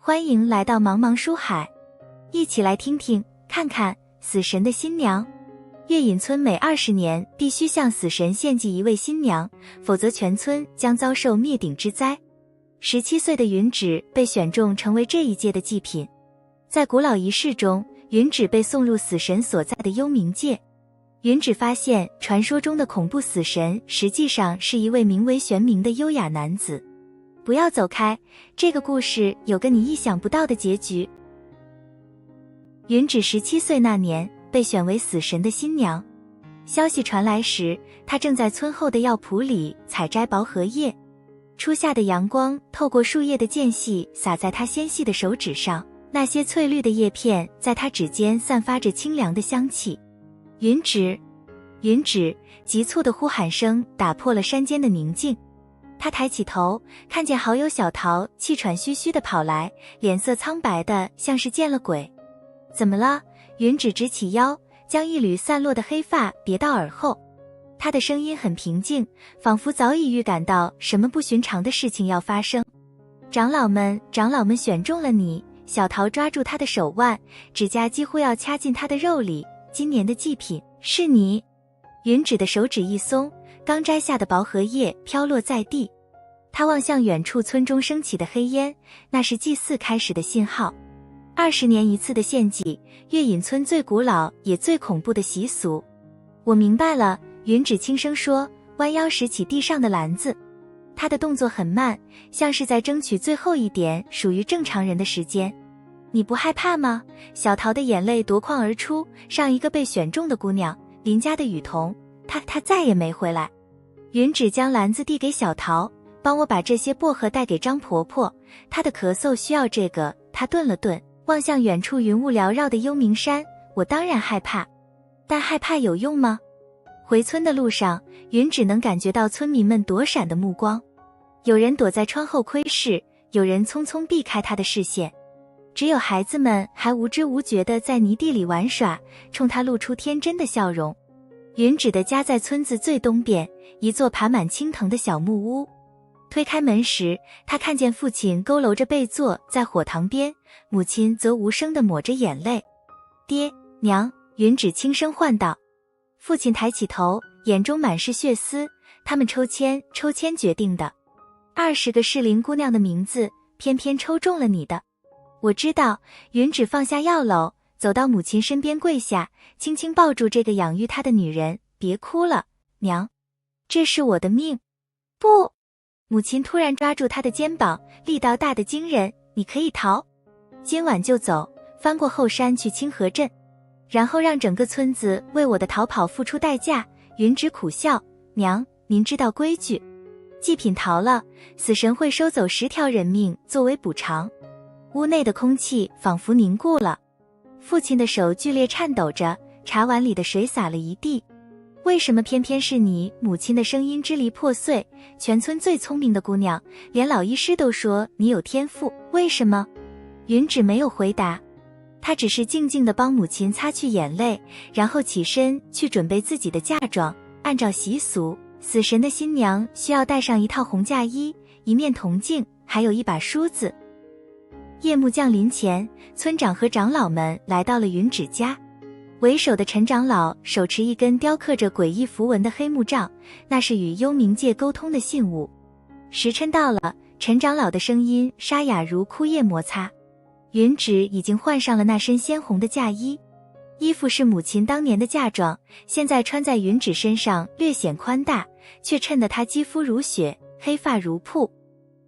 欢迎来到茫茫书海，一起来听听看看死神的新娘。月隐村每20年必须向死神献祭一位新娘，否则全村将遭受灭顶之灾。17岁的云芷被选中成为这一届的祭品。在古老仪式中，云芷被送入死神所在的幽冥界。云芷发现传说中的恐怖死神实际上是一位名为玄冥的优雅男子。不要走开，这个故事有个你意想不到的结局。云芷17岁那年被选为死神的新娘。消息传来时，她正在村后的药圃里采摘薄荷叶。初夏的阳光透过树叶的间隙洒在她纤细的手指上，那些翠绿的叶片在她指尖散发着清凉的香气。云芷，云芷，急促的呼喊声打破了山间的宁静。他抬起头，看见好友小桃气喘吁吁地跑来，脸色苍白的像是见了鬼。怎么了？云芷直起腰，将一缕散落的黑发别到耳后。他的声音很平静，仿佛早已预感到什么不寻常的事情要发生。长老们选中了你。小桃抓住他的手腕，指甲几乎要掐进他的肉里。今年的祭品是你。云芷的手指一松，刚摘下的薄荷叶飘落在地。他望向远处村中升起的黑烟，那是祭祀开始的信号。20年一次的献祭，月隐村最古老也最恐怖的习俗。我明白了，云芷轻声说，弯腰拾起地上的篮子。他的动作很慢，像是在争取最后一点属于正常人的时间。你不害怕吗？小桃的眼泪夺眶而出，上一个被选中的姑娘，邻家的雨桐，她再也没回来。云芷将篮子递给小桃，帮我把这些薄荷带给张婆婆，她的咳嗽需要这个。她顿了顿，望向远处云雾缭绕的幽冥山。我当然害怕，但害怕有用吗？回村的路上，云芷能感觉到村民们躲闪的目光，有人躲在窗后窥视，有人匆匆避开她的视线。只有孩子们还无知无觉地在泥地里玩耍，冲她露出天真的笑容。云芷的家在村子最东边，一座爬满青藤的小木屋。推开门时，他看见父亲佝偻着背坐在火塘边，母亲则无声地抹着眼泪。爹娘，云芷轻声唤道。父亲抬起头，眼中满是血丝。他们抽签决定的，20个适龄姑娘的名字，偏偏抽中了你的。我知道。云芷放下药篓，走到母亲身边跪下，轻轻抱住这个养育她的女人。别哭了，娘，这是我的命。不！母亲突然抓住她的肩膀，力道大得惊人。你可以逃，今晚就走，翻过后山去清河镇，然后让整个村子为我的逃跑付出代价。云芷苦笑，娘，您知道规矩，祭品逃了，死神会收走10条人命作为补偿。屋内的空气仿佛凝固了，父亲的手剧烈颤抖着，茶碗里的水洒了一地。为什么偏偏是你？母亲的声音支离破碎。全村最聪明的姑娘，连老医师都说你有天赋，为什么？云芷没有回答，她只是静静地帮母亲擦去眼泪，然后起身去准备自己的嫁妆。按照习俗，死神的新娘需要带上一套红嫁衣，一面铜镜，还有一把梳子。夜幕降临前，村长和长老们来到了云芷家。为首的陈长老手持一根雕刻着诡异符文的黑木杖，那是与幽冥界沟通的信物。时辰到了，陈长老的声音沙哑如枯叶摩擦。云芷已经换上了那身鲜红的嫁衣，衣服是母亲当年的嫁妆，现在穿在云芷身上略显宽大，却衬得她肌肤如雪，黑发如瀑。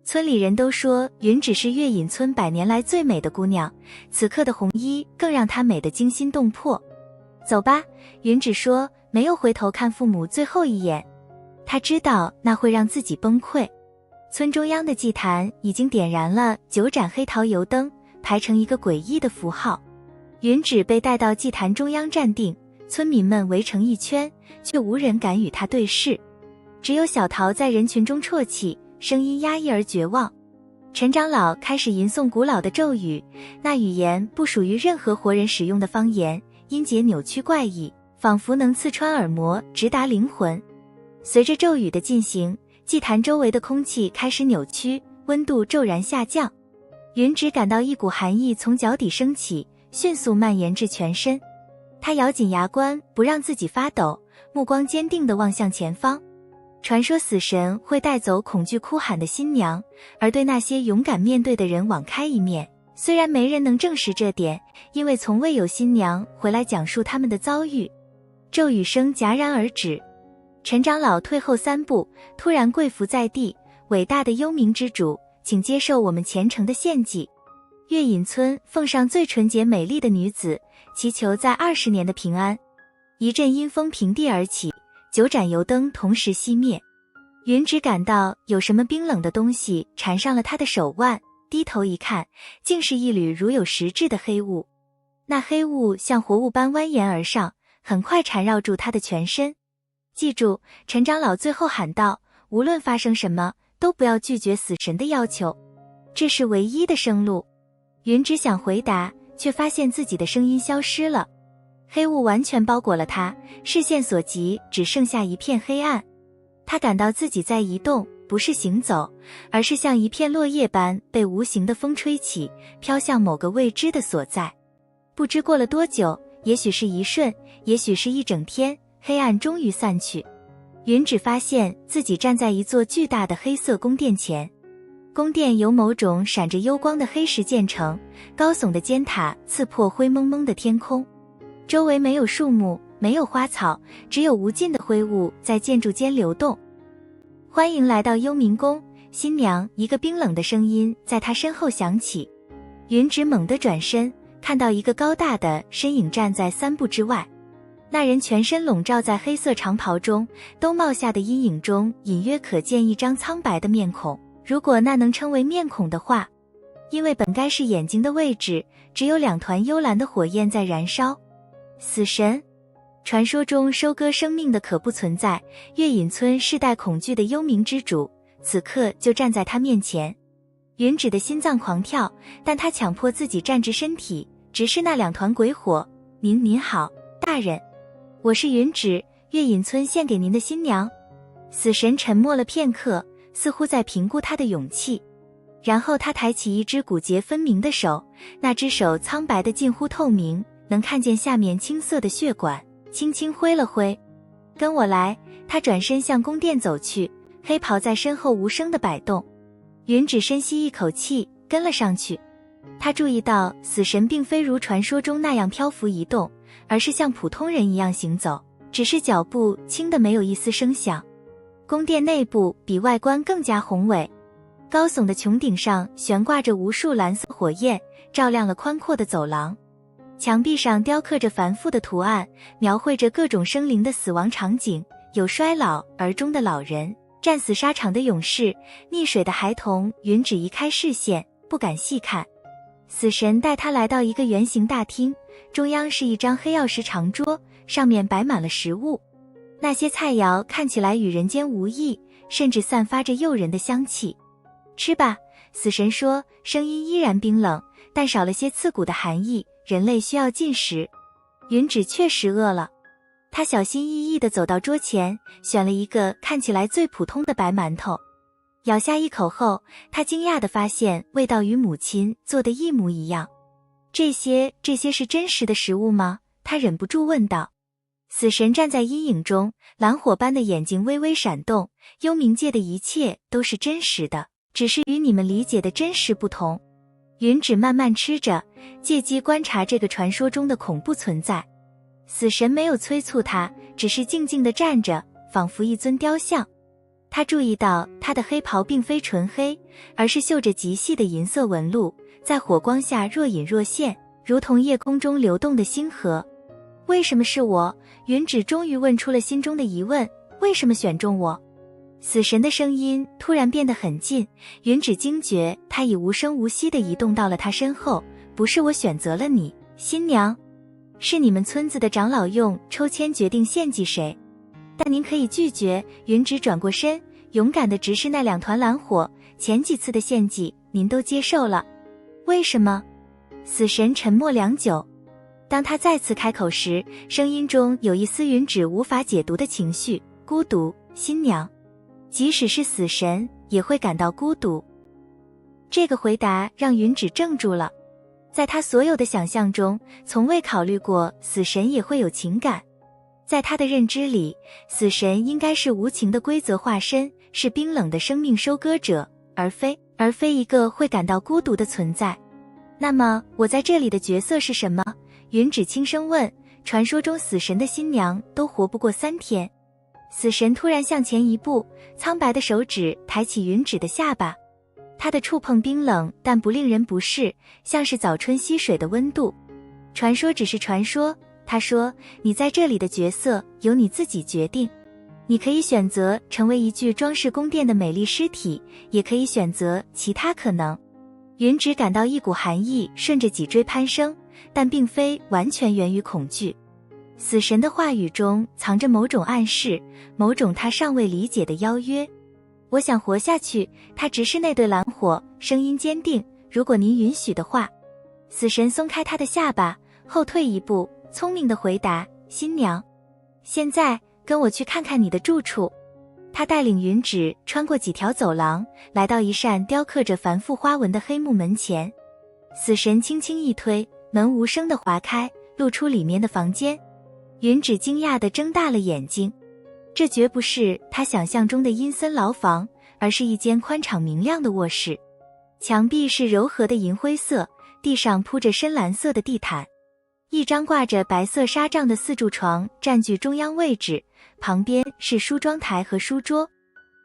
村里人都说云芷是月隐村100年来最美的姑娘，此刻的红衣更让她美得惊心动魄。走吧，云芷说，没有回头看父母最后一眼。她知道那会让自己崩溃。村中央的祭坛已经点燃了9盏黑桃油灯，排成一个诡异的符号。云芷被带到祭坛中央站定，村民们围成一圈，却无人敢与她对视。只有小桃在人群中啜泣，声音压抑而绝望。陈长老开始吟诵古老的咒语，那语言不属于任何活人使用的方言，音节扭曲怪异，仿佛能刺穿耳膜，直达灵魂。随着咒语的进行，祭坛周围的空气开始扭曲，温度骤然下降。云只感到一股寒意从脚底升起，迅速蔓延至全身。他咬紧牙关，不让自己发抖，目光坚定地望向前方。传说死神会带走恐惧哭喊的新娘，而对那些勇敢面对的人网开一面。虽然没人能证实这点，因为从未有新娘回来讲述他们的遭遇。咒语声戛然而止，陈长老退后3步，突然跪伏在地：“伟大的幽冥之主，请接受我们虔诚的献祭。”月隐村奉上最纯洁美丽的女子，祈求在20年的平安。一阵阴风平地而起，9盏油灯同时熄灭。云只感到有什么冰冷的东西缠上了他的手腕，低头一看，竟是一缕如有实质的黑雾。那黑雾像活物般蜿蜒而上，很快缠绕住他的全身。记住，陈长老最后喊道，无论发生什么，都不要拒绝死神的要求，这是唯一的生路。云只想回答，却发现自己的声音消失了。黑雾完全包裹了他，视线所及只剩下一片黑暗。他感到自己在移动，不是行走，而是像一片落叶般被无形的风吹起，飘向某个未知的所在。不知过了多久，也许是一瞬，也许是一整天，黑暗终于散去。云只发现自己站在一座巨大的黑色宫殿前。宫殿由某种闪着幽光的黑石建成，高耸的尖塔刺破灰蒙蒙的天空。周围没有树木，没有花草，只有无尽的灰雾在建筑间流动。欢迎来到幽冥宫，新娘，一个冰冷的声音在她身后响起。云只猛地转身，看到一个高大的身影站在3步之外。那人全身笼罩在黑色长袍中，兜帽下的阴影中隐约可见一张苍白的面孔，如果那能称为面孔的话，因为本该是眼睛的位置，只有2团幽蓝的火焰在燃烧。死神，传说中收割生命的可不存在，月隐村世代恐惧的幽冥之主，此刻就站在他面前。云只的心脏狂跳，但他强迫自己站直身体，直视那2团鬼火。您好，大人，我是云只，月隐村献给您的新娘。死神沉默了片刻，似乎在评估他的勇气。然后他抬起一只骨节分明的手，那只手苍白的近乎透明，能看见下面青色的血管，轻轻挥了挥。跟我来。他转身向宫殿走去，黑袍在身后无声地摆动。云只深吸一口气，跟了上去。他注意到死神并非如传说中那样漂浮移动，而是像普通人一样行走，只是脚步轻得没有一丝声响。宫殿内部比外观更加宏伟，高耸的穹顶上悬挂着无数蓝色火焰，照亮了宽阔的走廊。墙壁上雕刻着繁复的图案，描绘着各种生灵的死亡场景，有衰老而终的老人，战死沙场的勇士，溺水的孩童。云只移开视线，不敢细看。死神带他来到一个圆形大厅，中央是一张黑曜石长桌，上面摆满了食物。那些菜肴看起来与人间无异，甚至散发着诱人的香气。吃吧，死神说，声音依然冰冷，但少了些刺骨的寒意。人类需要进食。云只确实饿了，他小心翼翼地走到桌前，选了一个看起来最普通的白馒头。咬下一口后，他惊讶地发现味道与母亲做的一模一样。这些是真实的食物吗？他忍不住问道。死神站在阴影中，蓝火般的眼睛微微闪动。幽冥界的一切都是真实的，只是与你们理解的真实不同。云只慢慢吃着，借机观察这个传说中的恐怖存在。死神没有催促他，只是静静地站着，仿佛一尊雕像。他注意到他的黑袍并非纯黑，而是绣着极细的银色纹路，在火光下若隐若现，如同夜空中流动的星河。为什么是我？云只终于问出了心中的疑问，为什么选中我？死神的声音突然变得很近，云只惊觉他已无声无息地移动到了他身后。不是我选择了你，新娘，是你们村子的长老用抽签决定献祭谁，但您可以拒绝。云只转过身，勇敢地直视那2团蓝火。前几次的献祭您都接受了，为什么？死神沉默良久，当他再次开口时，声音中有一丝云只无法解读的情绪，孤独，新娘。即使是死神也会感到孤独。这个回答让云芷怔住了。在他所有的想象中，从未考虑过死神也会有情感。在他的认知里，死神应该是无情的规则化身，是冰冷的生命收割者，而非一个会感到孤独的存在。那么我在这里的角色是什么？云芷轻声问。传说中死神的新娘都活不过3天。死神突然向前一步，苍白的手指抬起云芷的下巴。他的触碰冰冷但不令人不适，像是早春溪水的温度。传说只是传说，他说，你在这里的角色由你自己决定。你可以选择成为一具装饰宫殿的美丽尸体，也可以选择其他可能。云芷感到一股寒意顺着脊椎攀升，但并非完全源于恐惧。死神的话语中藏着某种暗示，某种他尚未理解的邀约。我想活下去，他直视那对蓝火，声音坚定，如果您允许的话。死神松开他的下巴，后退一步，聪明地回答，新娘，现在跟我去看看你的住处。他带领云芷穿过几条走廊，来到一扇雕刻着繁复花纹的黑木门前。死神轻轻一推，门无声地划开，露出里面的房间。云芷惊讶地睁大了眼睛，这绝不是他想象中的阴森牢房，而是一间宽敞明亮的卧室。墙壁是柔和的银灰色，地上铺着深蓝色的地毯。一张挂着白色纱帐的4柱床占据中央位置，旁边是梳妆台和书桌。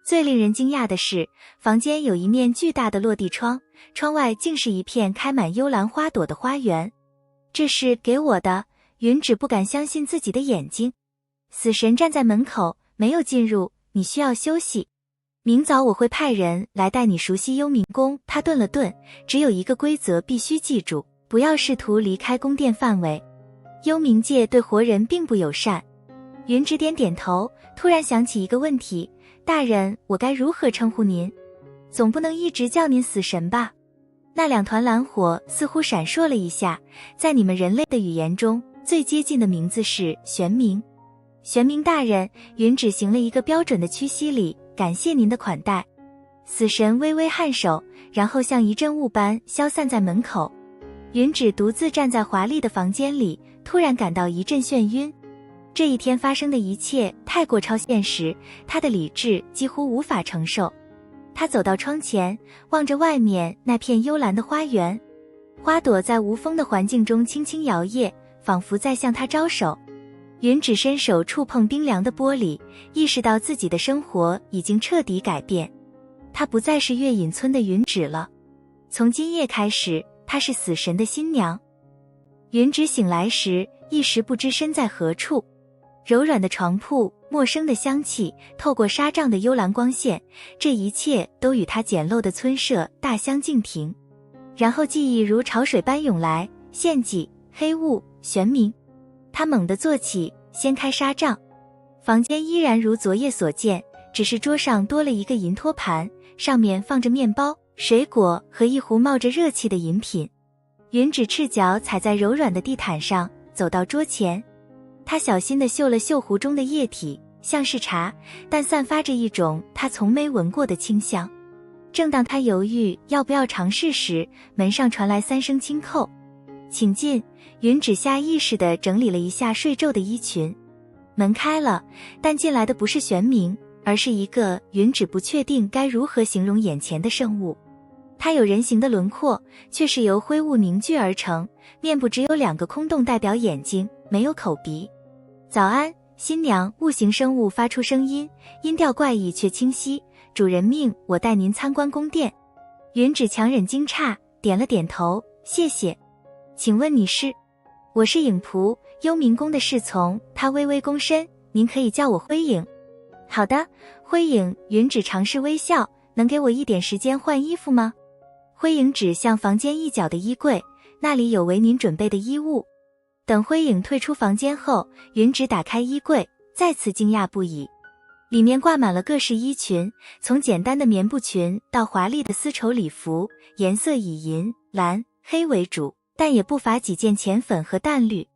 最令人惊讶的是，房间有一面巨大的落地窗，窗外竟是一片开满幽兰花朵的花园。这是给我的，云芷不敢相信自己的眼睛。死神站在门口，没有进入，你需要休息。明早我会派人来带你熟悉幽冥宫。他顿了顿，只有一个规则必须记住，不要试图离开宫殿范围。幽冥界对活人并不友善。云芷点点头，突然想起一个问题，大人，我该如何称呼您？总不能一直叫您死神吧？那2团蓝火似乎闪烁了一下，在你们人类的语言中，最接近的名字是玄冥。玄冥大人，云芷行了一个标准的屈膝礼，感谢您的款待。死神微微颔首，然后像一阵雾般消散在门口。云芷独自站在华丽的房间里，突然感到一阵眩晕。这一天发生的一切太过超现实，她的理智几乎无法承受。她走到窗前，望着外面那片幽蓝的花园，花朵在无风的环境中轻轻摇曳，仿佛在向她招手。云芷伸手触碰冰凉的玻璃，意识到自己的生活已经彻底改变。她不再是月隐村的云芷了，从今夜开始，她是死神的新娘。云芷醒来时，一时不知身在何处。柔软的床铺，陌生的香气，透过纱帐的幽蓝光线，这一切都与她简陋的村舍大相径庭。然后记忆如潮水般涌来，献祭、黑雾、玄冥。她猛地坐起，掀开纱帐，房间依然如昨夜所见，只是桌上多了一个银托盘，上面放着面包、水果和一壶冒着热气的饮品。云芷赤脚踩在柔软的地毯上，走到桌前。她小心地嗅了嗅壶中的液体，像是茶，但散发着一种她从没闻过的清香。正当她犹豫要不要尝试时，门上传来3声轻叩。请进。云芷下意识地整理了一下睡皱的衣裙。门开了，但进来的不是玄冥，而是一个云芷不确定该如何形容眼前的圣物。它有人形的轮廓，却是由灰雾凝聚而成，面部只有2个空洞代表眼睛，没有口鼻。早安，新娘。物形生物发出声音，音调怪异却清晰。主人命我带您参观宫殿。云芷强忍惊诧，点了点头，谢谢。请问你是？我是影仆，幽冥宫的侍从。他微微躬身，您可以叫我灰影。好的，灰影。云芷尝试微笑，能给我一点时间换衣服吗？灰影指向房间一角的衣柜，那里有为您准备的衣物。等灰影退出房间后，云芷打开衣柜，再次惊讶不已。里面挂满了各式衣裙，从简单的棉布裙到华丽的丝绸礼服，颜色以银、蓝、黑为主，但也不乏几件浅粉和淡绿。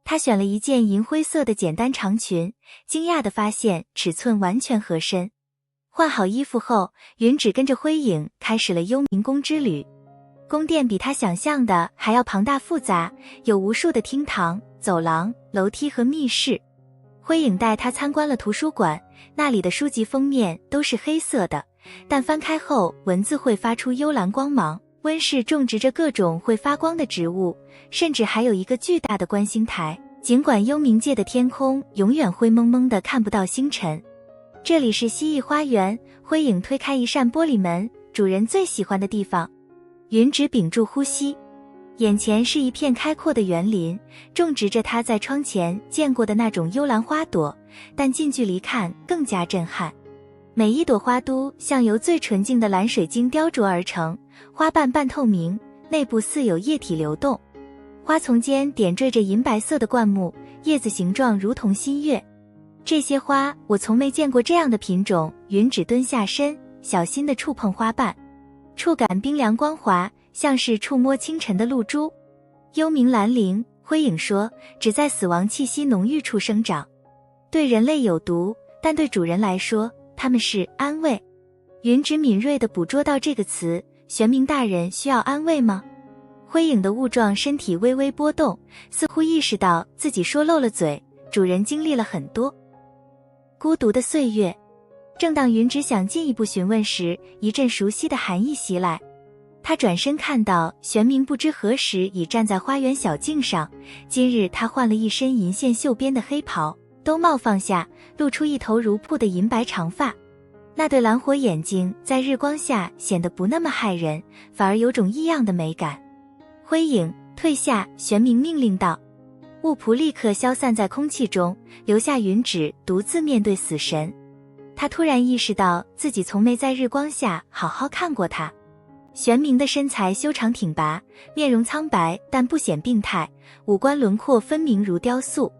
她选了一件银灰色的简单长裙，惊讶地发现尺寸完全合身。换好衣服后，云芷跟着辉影开始了幽冥宫之旅。宫殿比他想象的还要庞大复杂，有无数的厅堂、走廊、楼梯和密室。辉影带他参观了图书馆，那里的书籍封面都是黑色的，但翻开后文字会发出幽蓝光芒。温室种植着各种会发光的植物，甚至还有一个巨大的观星台。尽管幽冥界的天空永远灰蒙蒙的，看不到星辰。这里是蜥蜴花园，辉影推开一扇玻璃门，主人最喜欢的地方。云芷屏住呼吸，眼前是一片开阔的园林，种植着他在窗前见过的那种幽蓝花朵，但近距离看更加震撼。每一朵花都像由最纯净的蓝水晶雕琢而成，花瓣半透明，内部似有液体流动。花丛间点缀着银白色的灌木，叶子形状如同新月。这些花我从没见过这样的品种。云芷蹲下身，小心地触碰花瓣，触感冰凉光滑，像是触摸清晨的露珠。幽冥兰陵，辉影说，只在死亡气息浓郁处生长，对人类有毒，但对主人来说它们是安慰。云芷敏锐地捕捉到这个词，玄冥大人需要安慰吗？辉影的雾状身体微微波动，似乎意识到自己说漏了嘴，主人经历了很多孤独的岁月。正当云芷想进一步询问时，一阵熟悉的寒意袭来。他转身看到玄冥不知何时已站在花园小径上，今日他换了一身银线绣边的黑袍，兜帽放下，露出一头如瀑的银白长发。那对蓝火眼睛在日光下显得不那么骇人，反而有种异样的美感。辉影，退下，玄冥命令道。雾仆立刻消散在空气中，留下云芷独自面对死神。他突然意识到自己从没在日光下好好看过他。玄冥的身材修长挺拔，面容苍白但不显病态，五官轮廓分明如雕塑。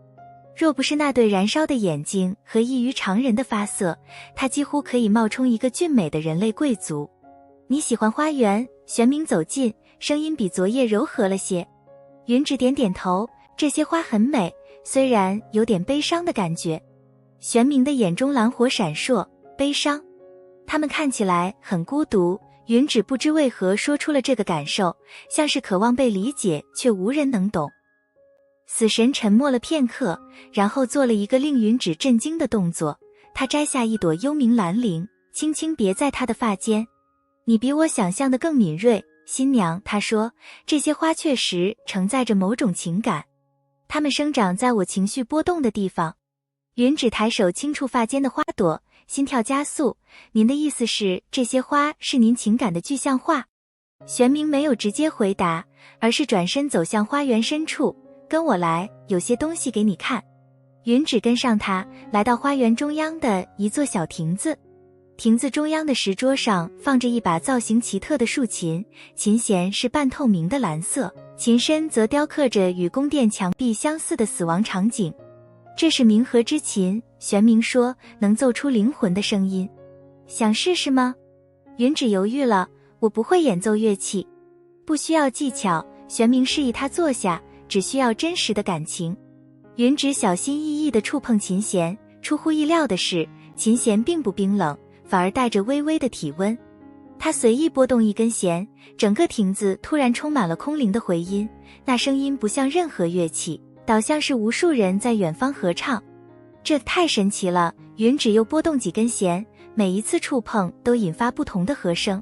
若不是那对燃烧的眼睛和异于常人的发色，他几乎可以冒充一个俊美的人类贵族。你喜欢花园？玄冥走近，声音比昨夜柔和了些。云芷点点头，这些花很美，虽然有点悲伤的感觉。玄冥的眼中蓝火闪烁，悲伤？它们看起来很孤独。云芷不知为何说出了这个感受，像是渴望被理解，却无人能懂。死神沉默了片刻，然后做了一个令云芷震惊的动作，他摘下一朵幽冥兰陵，轻轻别在她的发间。你比我想象的更敏锐，新娘，他说，这些花确实承载着某种情感，它们生长在我情绪波动的地方。云芷抬手轻触发间的花朵，心跳加速。您的意思是这些花是您情感的具象化？玄冥没有直接回答，而是转身走向花园深处，跟我来，有些东西给你看。云芷跟上他，来到花园中央的一座小亭子。亭子中央的石桌上放着一把造型奇特的竖琴，琴弦是半透明的蓝色，琴身则雕刻着与宫殿墙壁相似的死亡场景。这是冥河之琴，玄冥说，能奏出灵魂的声音。想试试吗？云芷犹豫了，我不会演奏乐器。不需要技巧，玄冥示意他坐下，只需要真实的感情。云芷小心翼翼地触碰琴弦，出乎意料的是，琴弦并不冰冷，反而带着微微的体温。他随意拨动一根弦，整个亭子突然充满了空灵的回音，那声音不像任何乐器，倒像是无数人在远方合唱。这太神奇了。云芷又拨动几根弦，每一次触碰都引发不同的和声。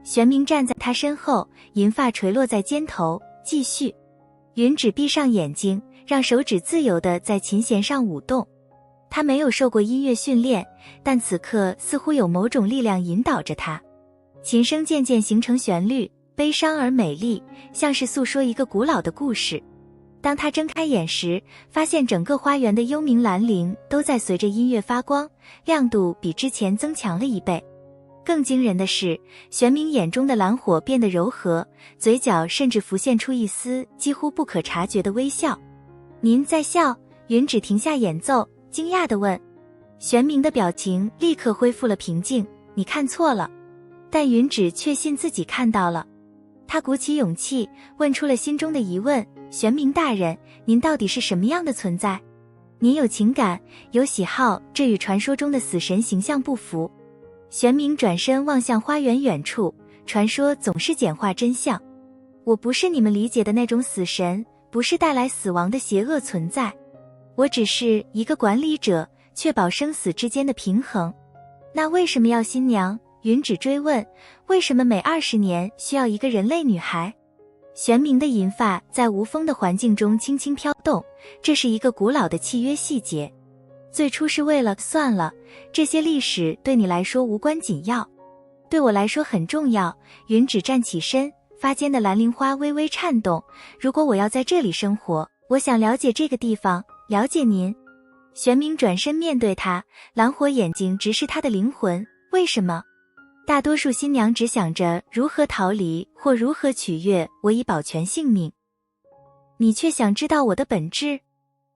玄冥站在他身后，银发垂落在肩头，继续。云芷闭上眼睛，让手指自由地在琴弦上舞动。他没有受过音乐训练，但此刻似乎有某种力量引导着他。琴声渐渐形成旋律，悲伤而美丽，像是诉说一个古老的故事。当他睁开眼时，发现整个花园的幽冥兰陵都在随着音乐发光，亮度比之前增强了1倍。更惊人的是，玄冥眼中的蓝火变得柔和，嘴角甚至浮现出一丝几乎不可察觉的微笑。您在笑？云芷停下演奏，惊讶地问。玄冥的表情立刻恢复了平静，你看错了。但云芷确信自己看到了。他鼓起勇气，问出了心中的疑问，玄冥大人，您到底是什么样的存在？您有情感，有喜好，这与传说中的死神形象不符。玄冥转身望向花园远处，传说总是简化真相。我不是你们理解的那种死神，不是带来死亡的邪恶存在。我只是一个管理者，确保生死之间的平衡。那为什么要新娘？云芷追问，为什么每20年需要一个人类女孩？玄冥的银发在无风的环境中轻轻飘动，这是一个古老的契约细节。最初是为了，算了，这些历史对你来说无关紧要，对我来说很重要。云芷站起身，发间的蓝铃花微微颤动。如果我要在这里生活，我想了解这个地方，了解您。玄冥转身面对他，蓝火眼睛直视他的灵魂。为什么？大多数新娘只想着如何逃离或如何取悦我以保全性命，你却想知道我的本质。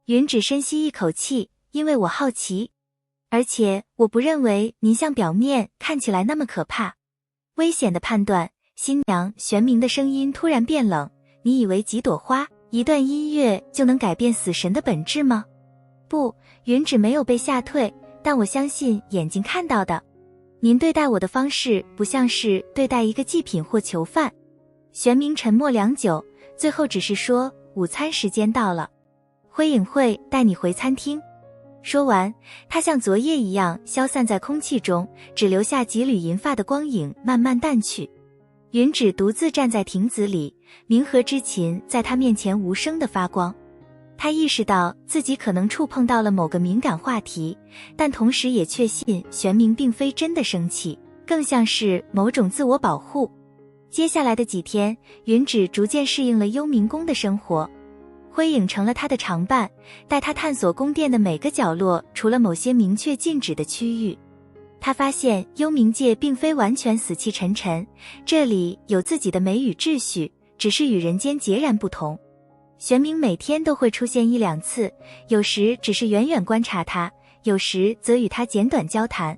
云芷深吸一口气，因为我好奇，而且我不认为您像表面看起来那么可怕。危险的判断。新娘玄冥的声音突然变冷，你以为几朵花，一段音乐就能改变死神的本质吗？不，云芷没有被吓退，但我相信眼睛看到的。您对待我的方式不像是对待一个祭品或囚犯。玄冥沉默良久，最后只是说，午餐时间到了，灰影会带你回餐厅。说完，他像昨夜一样消散在空气中，只留下几缕银发的光影慢慢淡去。云芷独自站在亭子里，冥河之琴在他面前无声地发光。他意识到自己可能触碰到了某个敏感话题，但同时也确信玄冥并非真的生气，更像是某种自我保护。接下来的几天，云芷逐渐适应了幽冥宫的生活，灰影成了他的常伴，带他探索宫殿的每个角落，除了某些明确禁止的区域。他发现幽冥界并非完全死气沉沉，这里有自己的美与秩序，只是与人间截然不同。玄冥每天都会出现1-2次，有时只是远远观察他，有时则与他简短交谈。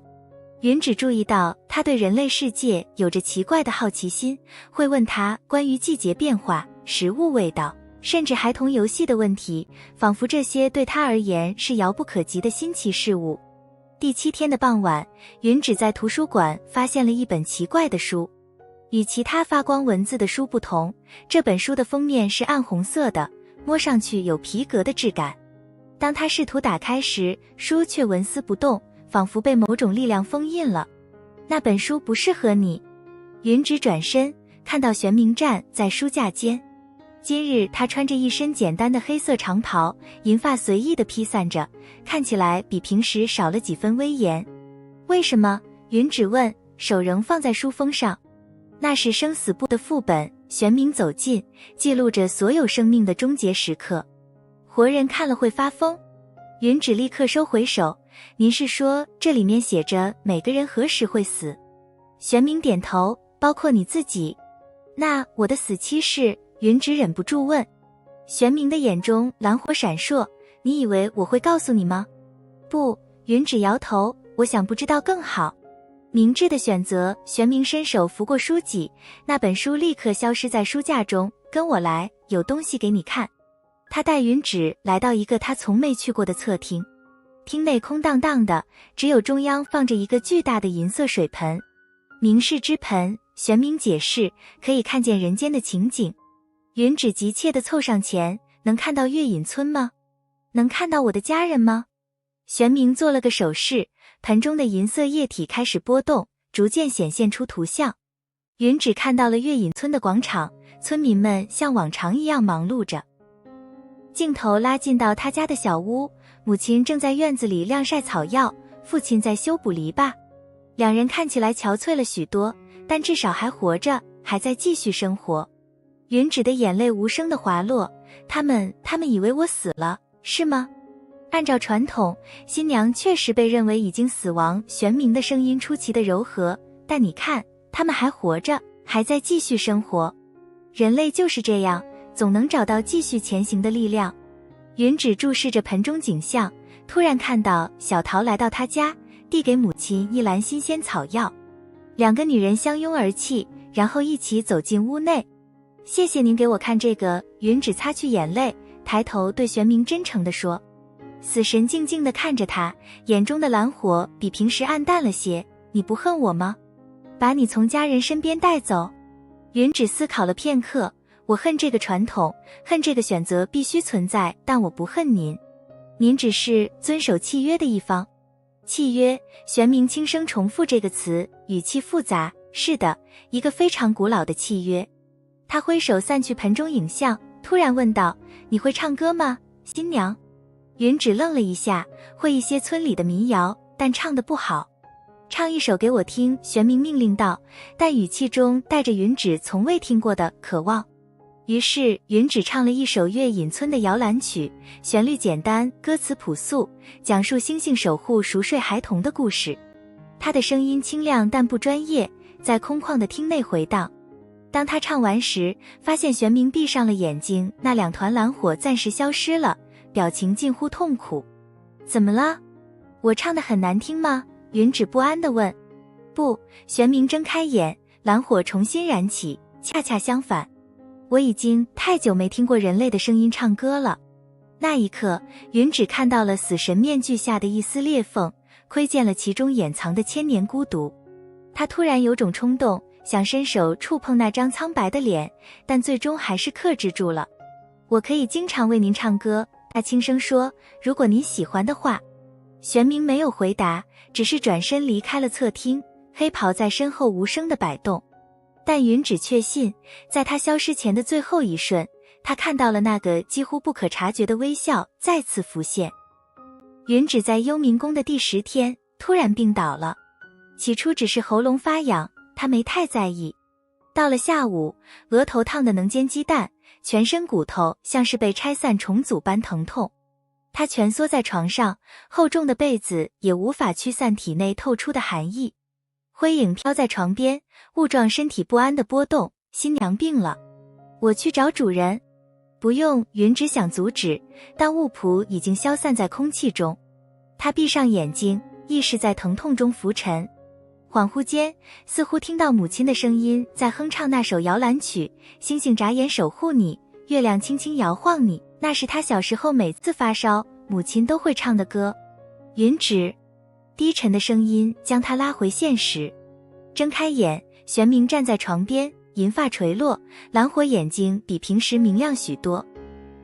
云芷注意到他对人类世界有着奇怪的好奇心，会问他关于季节变化、食物味道，甚至孩童游戏的问题，仿佛这些对他而言是遥不可及的新奇事物。第7天的傍晚，云芷在图书馆发现了一本奇怪的书。与其他发光文字的书不同，这本书的封面是暗红色的，摸上去有皮革的质感。当他试图打开时，书却纹丝不动，仿佛被某种力量封印了。那本书不适合你。云芷转身，看到玄冥站在书架间。今日他穿着一身简单的黑色长袍，银发随意地披散着，看起来比平时少了几分威严。为什么？云芷问，手仍放在书封上。那是生死簿的副本，玄冥走近，记录着所有生命的终结时刻。活人看了会发疯。云芷立刻收回手，您是说这里面写着每个人何时会死？玄冥点头，包括你自己。那我的死期是？云芷忍不住问。玄冥的眼中蓝火闪烁，你以为我会告诉你吗？不，云芷摇头，我想不知道更好。明智的选择。玄冥伸手拂过书籍，那本书立刻消失在书架中。跟我来，有东西给你看。他带云芷来到一个他从没去过的侧厅，厅内空荡荡的，只有中央放着一个巨大的银色水盆。冥氏之盆，玄冥解释，可以看见人间的情景。云芷急切地凑上前，能看到月隐村吗？能看到我的家人吗？玄冥做了个手势，盆中的银色液体开始波动，逐渐显现出图像。云芷看到了月隐村的广场，村民们像往常一样忙碌着。镜头拉近到他家的小屋，母亲正在院子里晾晒草药，父亲在修补篱笆。两人看起来憔悴了许多，但至少还活着，还在继续生活。云芷的眼泪无声地滑落，他们以为我死了，是吗？按照传统，新娘确实被认为已经死亡。玄冥的声音出奇的柔和，但你看，他们还活着，还在继续生活。人类就是这样，总能找到继续前行的力量。云芷注视着盆中景象，突然看到小桃来到她家，递给母亲一篮新鲜草药。两个女人相拥而泣，然后一起走进屋内。谢谢您给我看这个。云芷擦去眼泪，抬头对玄冥真诚地说。死神静静地看着他，眼中的蓝火比平时暗淡了些。你不恨我吗？把你从家人身边带走？云芷思考了片刻，我恨这个传统，恨这个选择必须存在，但我不恨您。您只是遵守契约的一方。契约，玄冥轻声重复这个词，语气复杂。是的，一个非常古老的契约。他挥手散去盆中影像，突然问道：你会唱歌吗，新娘？云芷愣了一下，会一些村里的民谣，但唱得不好。唱一首给我听，玄冥命令道，但语气中带着云芷从未听过的渴望。于是云芷唱了一首月隐村的摇篮曲，旋律简单，歌词朴素，讲述星星守护熟睡孩童的故事。她的声音清亮但不专业，在空旷的厅内回荡。当她唱完时，发现玄冥闭上了眼睛，那2团蓝火暂时消失了，表情近乎痛苦。怎么了？我唱得很难听吗？云芷不安地问。不，玄冥睁开眼，蓝火重新燃起，恰恰相反。我已经太久没听过人类的声音唱歌了。那一刻，云芷看到了死神面具下的一丝裂缝，窥见了其中掩藏的千年孤独。她突然有种冲动，想伸手触碰那张苍白的脸，但最终还是克制住了。我可以经常为您唱歌，她轻声说，如果您喜欢的话。玄冥没有回答，只是转身离开了侧厅，黑袍在身后无声地摆动。但云芷确信，在他消失前的最后一瞬，他看到了那个几乎不可察觉的微笑再次浮现。云芷在幽冥宫的第10天突然病倒了，起初只是喉咙发痒，他没太在意。到了下午，额头烫得能煎鸡蛋，全身骨头像是被拆散重组般疼痛。他蜷缩在床上，厚重的被子也无法驱散体内透出的寒意。灰影飘在床边，雾状身体不安地波动。新娘病了，我去找主人。不用，云芷想阻止，但雾仆已经消散在空气中。他闭上眼睛，意识在疼痛中浮沉。恍惚间，似乎听到母亲的声音在哼唱那首摇篮曲，星星眨眼守护你，月亮轻轻摇晃你，那是他小时候每次发烧，母亲都会唱的歌。云芷，低沉的声音将他拉回现实。睁开眼，玄冥站在床边，银发垂落，蓝火眼睛比平时明亮许多。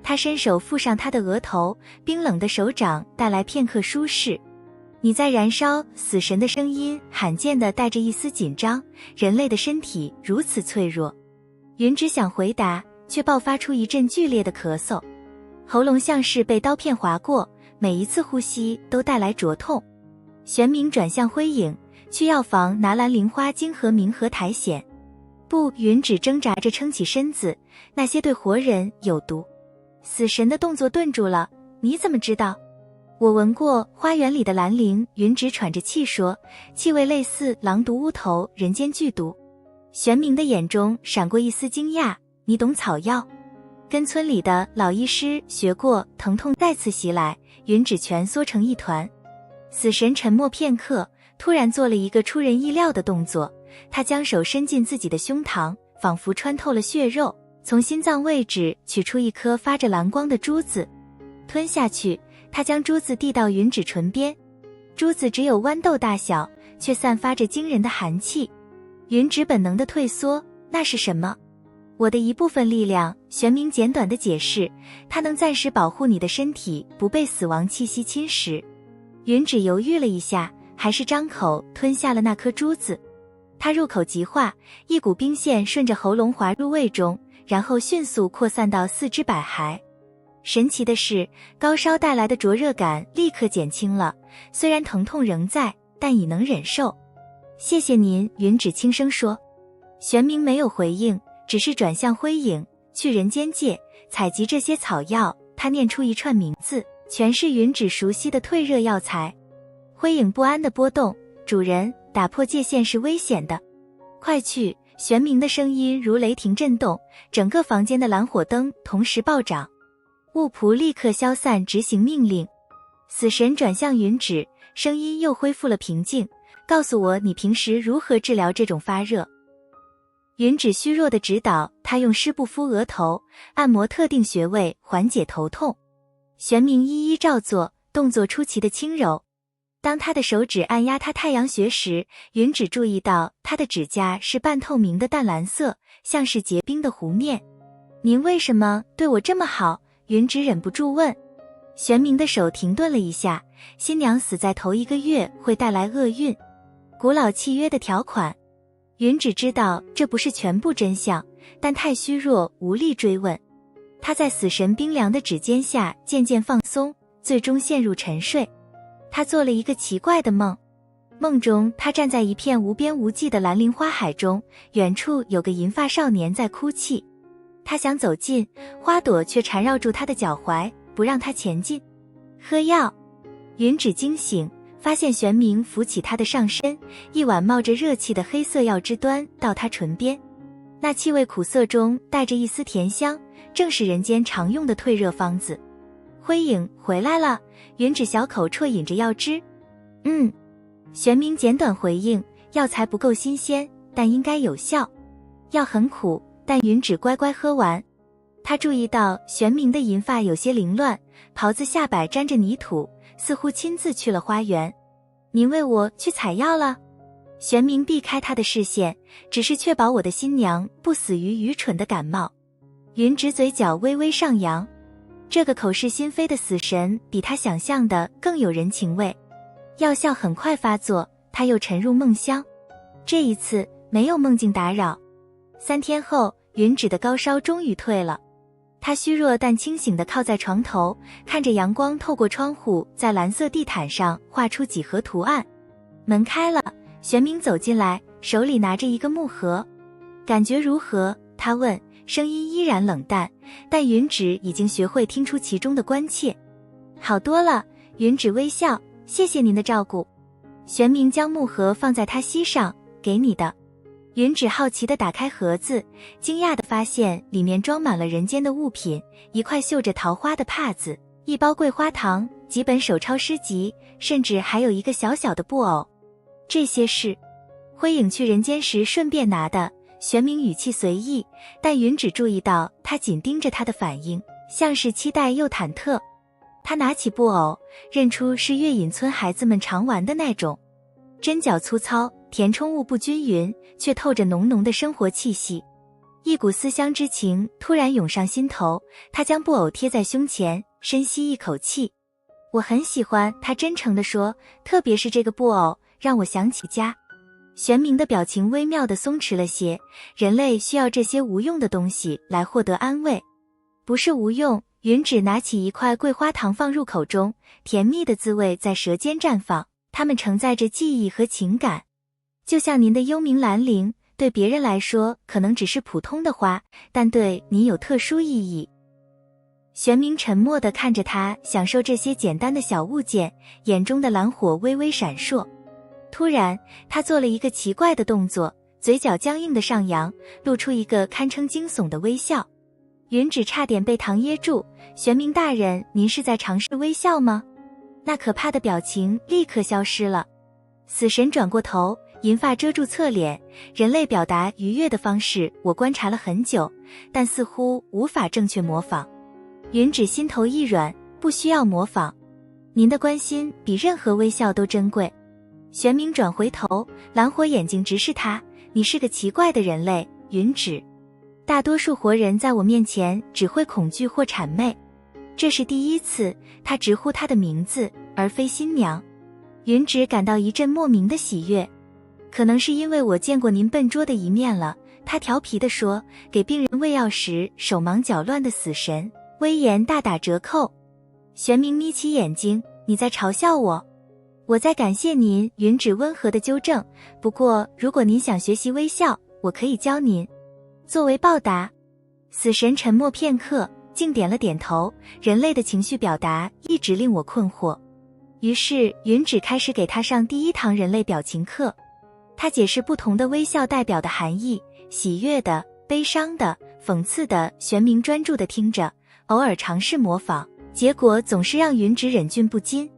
他伸手附上他的额头，冰冷的手掌带来片刻舒适。你在燃烧，死神的声音罕见地带着一丝紧张，人类的身体如此脆弱。云芷想回答，却爆发出一阵剧烈的咳嗽，喉咙像是被刀片划过，每一次呼吸都带来灼痛。玄冥转向灰影，去药房拿蓝铃花精和冥河苔藓。不，云芷挣扎着撑起身子，那些对活人有毒。死神的动作顿住了，你怎么知道？我闻过花园里的蓝铃，云芷喘着气说，气味类似狼毒乌头，人间剧毒。玄冥的眼中闪过一丝惊讶，你懂草药？跟村里的老医师学过。疼痛再次袭来，云芷蜷缩成一团。死神沉默片刻，突然做了一个出人意料的动作，他将手伸进自己的胸膛，仿佛穿透了血肉，从心脏位置取出一颗发着蓝光的珠子，吞下去。他将珠子递到云芷唇边，珠子只有豌豆大小，却散发着惊人的寒气。云芷本能的退缩，那是什么？我的一部分力量。玄冥简短的解释，它能暂时保护你的身体不被死亡气息侵蚀。云芷犹豫了一下，还是张口吞下了那颗珠子。他入口即化，一股冰线顺着喉咙滑入胃中，然后迅速扩散到四肢百骸。神奇的是，高烧带来的灼热感立刻减轻了，虽然疼痛仍在，但已能忍受。谢谢您，云芷轻声说。玄冥没有回应，只是转向灰影，去人间界采集这些草药。他念出一串名字，全是云芷熟悉的退热药材。灰影不安地波动，主人，打破界限是危险的，快去！玄冥的声音如雷霆震动，整个房间的蓝火灯同时暴涨。雾仆立刻消散，执行命令。死神转向云芷，声音又恢复了平静，告诉我你平时如何治疗这种发热。云芷虚弱地指导他用湿布敷额头，按摩特定穴位缓解头痛。玄冥一一照做，动作出奇的轻柔。当他的手指按压他太阳穴时，云指注意到他的指甲是半透明的淡蓝色，像是结冰的湖面。您为什么对我这么好？云指忍不住问。玄冥的手停顿了一下，新娘死在头1个月会带来厄运，古老契约的条款。云指知道这不是全部真相，但太虚弱无力追问。他在死神冰凉的指尖下渐渐放松，最终陷入沉睡。他做了一个奇怪的梦，梦中他站在一片无边无际的蓝铃花海中，远处有个银发少年在哭泣。他想走近，花朵却缠绕住他的脚踝，不让他前进。喝药。云指惊醒，发现玄冥扶起他的上身，一碗冒着热气的黑色药汁端到他唇边，那气味苦涩中带着一丝甜香，正是人间常用的退热方子。灰影回来了，云指小口啜饮着药汁。玄冥简短回应，药材不够新鲜，但应该有效。药很苦，但云指乖乖喝完。他注意到玄冥的银发有些凌乱，袍子下摆沾着泥土，似乎亲自去了花园。您为我去采药了？玄冥避开他的视线，只是确保我的新娘不死于愚蠢的感冒。云指嘴角微微上扬，这个口是心非的死神比他想象的更有人情味。药效很快发作，他又沉入梦乡。这一次没有梦境打扰。3天后，云指的高烧终于退了。他虚弱但清醒地靠在床头，看着阳光透过窗户在蓝色地毯上画出几何图案。门开了，玄冥走进来，手里拿着一个木盒。感觉如何？他问，声音依然冷淡，但云指已经学会听出其中的关切。好多了，云指微笑，谢谢您的照顾。玄冥将木盒放在他膝上，给你的。云指好奇地打开盒子，惊讶地发现里面装满了人间的物品，一块绣着桃花的帕子，一包桂花糖，几本手抄诗集，甚至还有一个小小的布偶。这些是灰影去人间时顺便拿的。玄冥语气随意，但云指注意到他紧盯着他的反应，像是期待又忐忑。他拿起布偶，认出是月隐村孩子们常玩的那种，针脚粗糙，填充物不均匀，却透着浓浓的生活气息。一股思乡之情突然涌上心头，他将布偶贴在胸前，深吸一口气。我很喜欢，他真诚地说，特别是这个布偶，让我想起家。玄冥的表情微妙地松弛了些，人类需要这些无用的东西来获得安慰。不是无用，云指拿起一块桂花糖放入口中，甜蜜的滋味在舌尖绽放，它们承载着记忆和情感。就像您的幽冥蓝铃，对别人来说可能只是普通的花，但对你有特殊意义。玄冥沉默地看着他，享受这些简单的小物件，眼中的蓝火微微闪烁。突然，他做了一个奇怪的动作，嘴角僵硬的上扬，露出一个堪称惊悚的微笑。云指差点被糖噎住，玄冥大人，您是在尝试微笑吗？那可怕的表情立刻消失了。死神转过头，银发遮住侧脸，人类表达愉悦的方式我观察了很久，但似乎无法正确模仿。云指心头一软，不需要模仿。您的关心比任何微笑都珍贵。玄冥转回头，蓝火眼睛直视他，你是个奇怪的人类，云指。大多数活人在我面前只会恐惧或谄媚，这是第一次，他直呼他的名字，而非新娘。云指感到一阵莫名的喜悦。可能是因为我见过您笨拙的一面了，他调皮地说，给病人喂药时手忙脚乱的死神，威严大打折扣。玄冥眯起眼睛，你在嘲笑我？我在感谢您，云指温和的纠正，不过如果您想学习微笑，我可以教您。作为报答。死神沉默片刻，竟点了点头，人类的情绪表达一直令我困惑。于是云指开始给他上第一堂人类表情课。他解释不同的微笑代表的含义，喜悦的、悲伤的、讽刺的。玄冥专注地听着，偶尔尝试模仿，结果总是让云指忍俊不禁。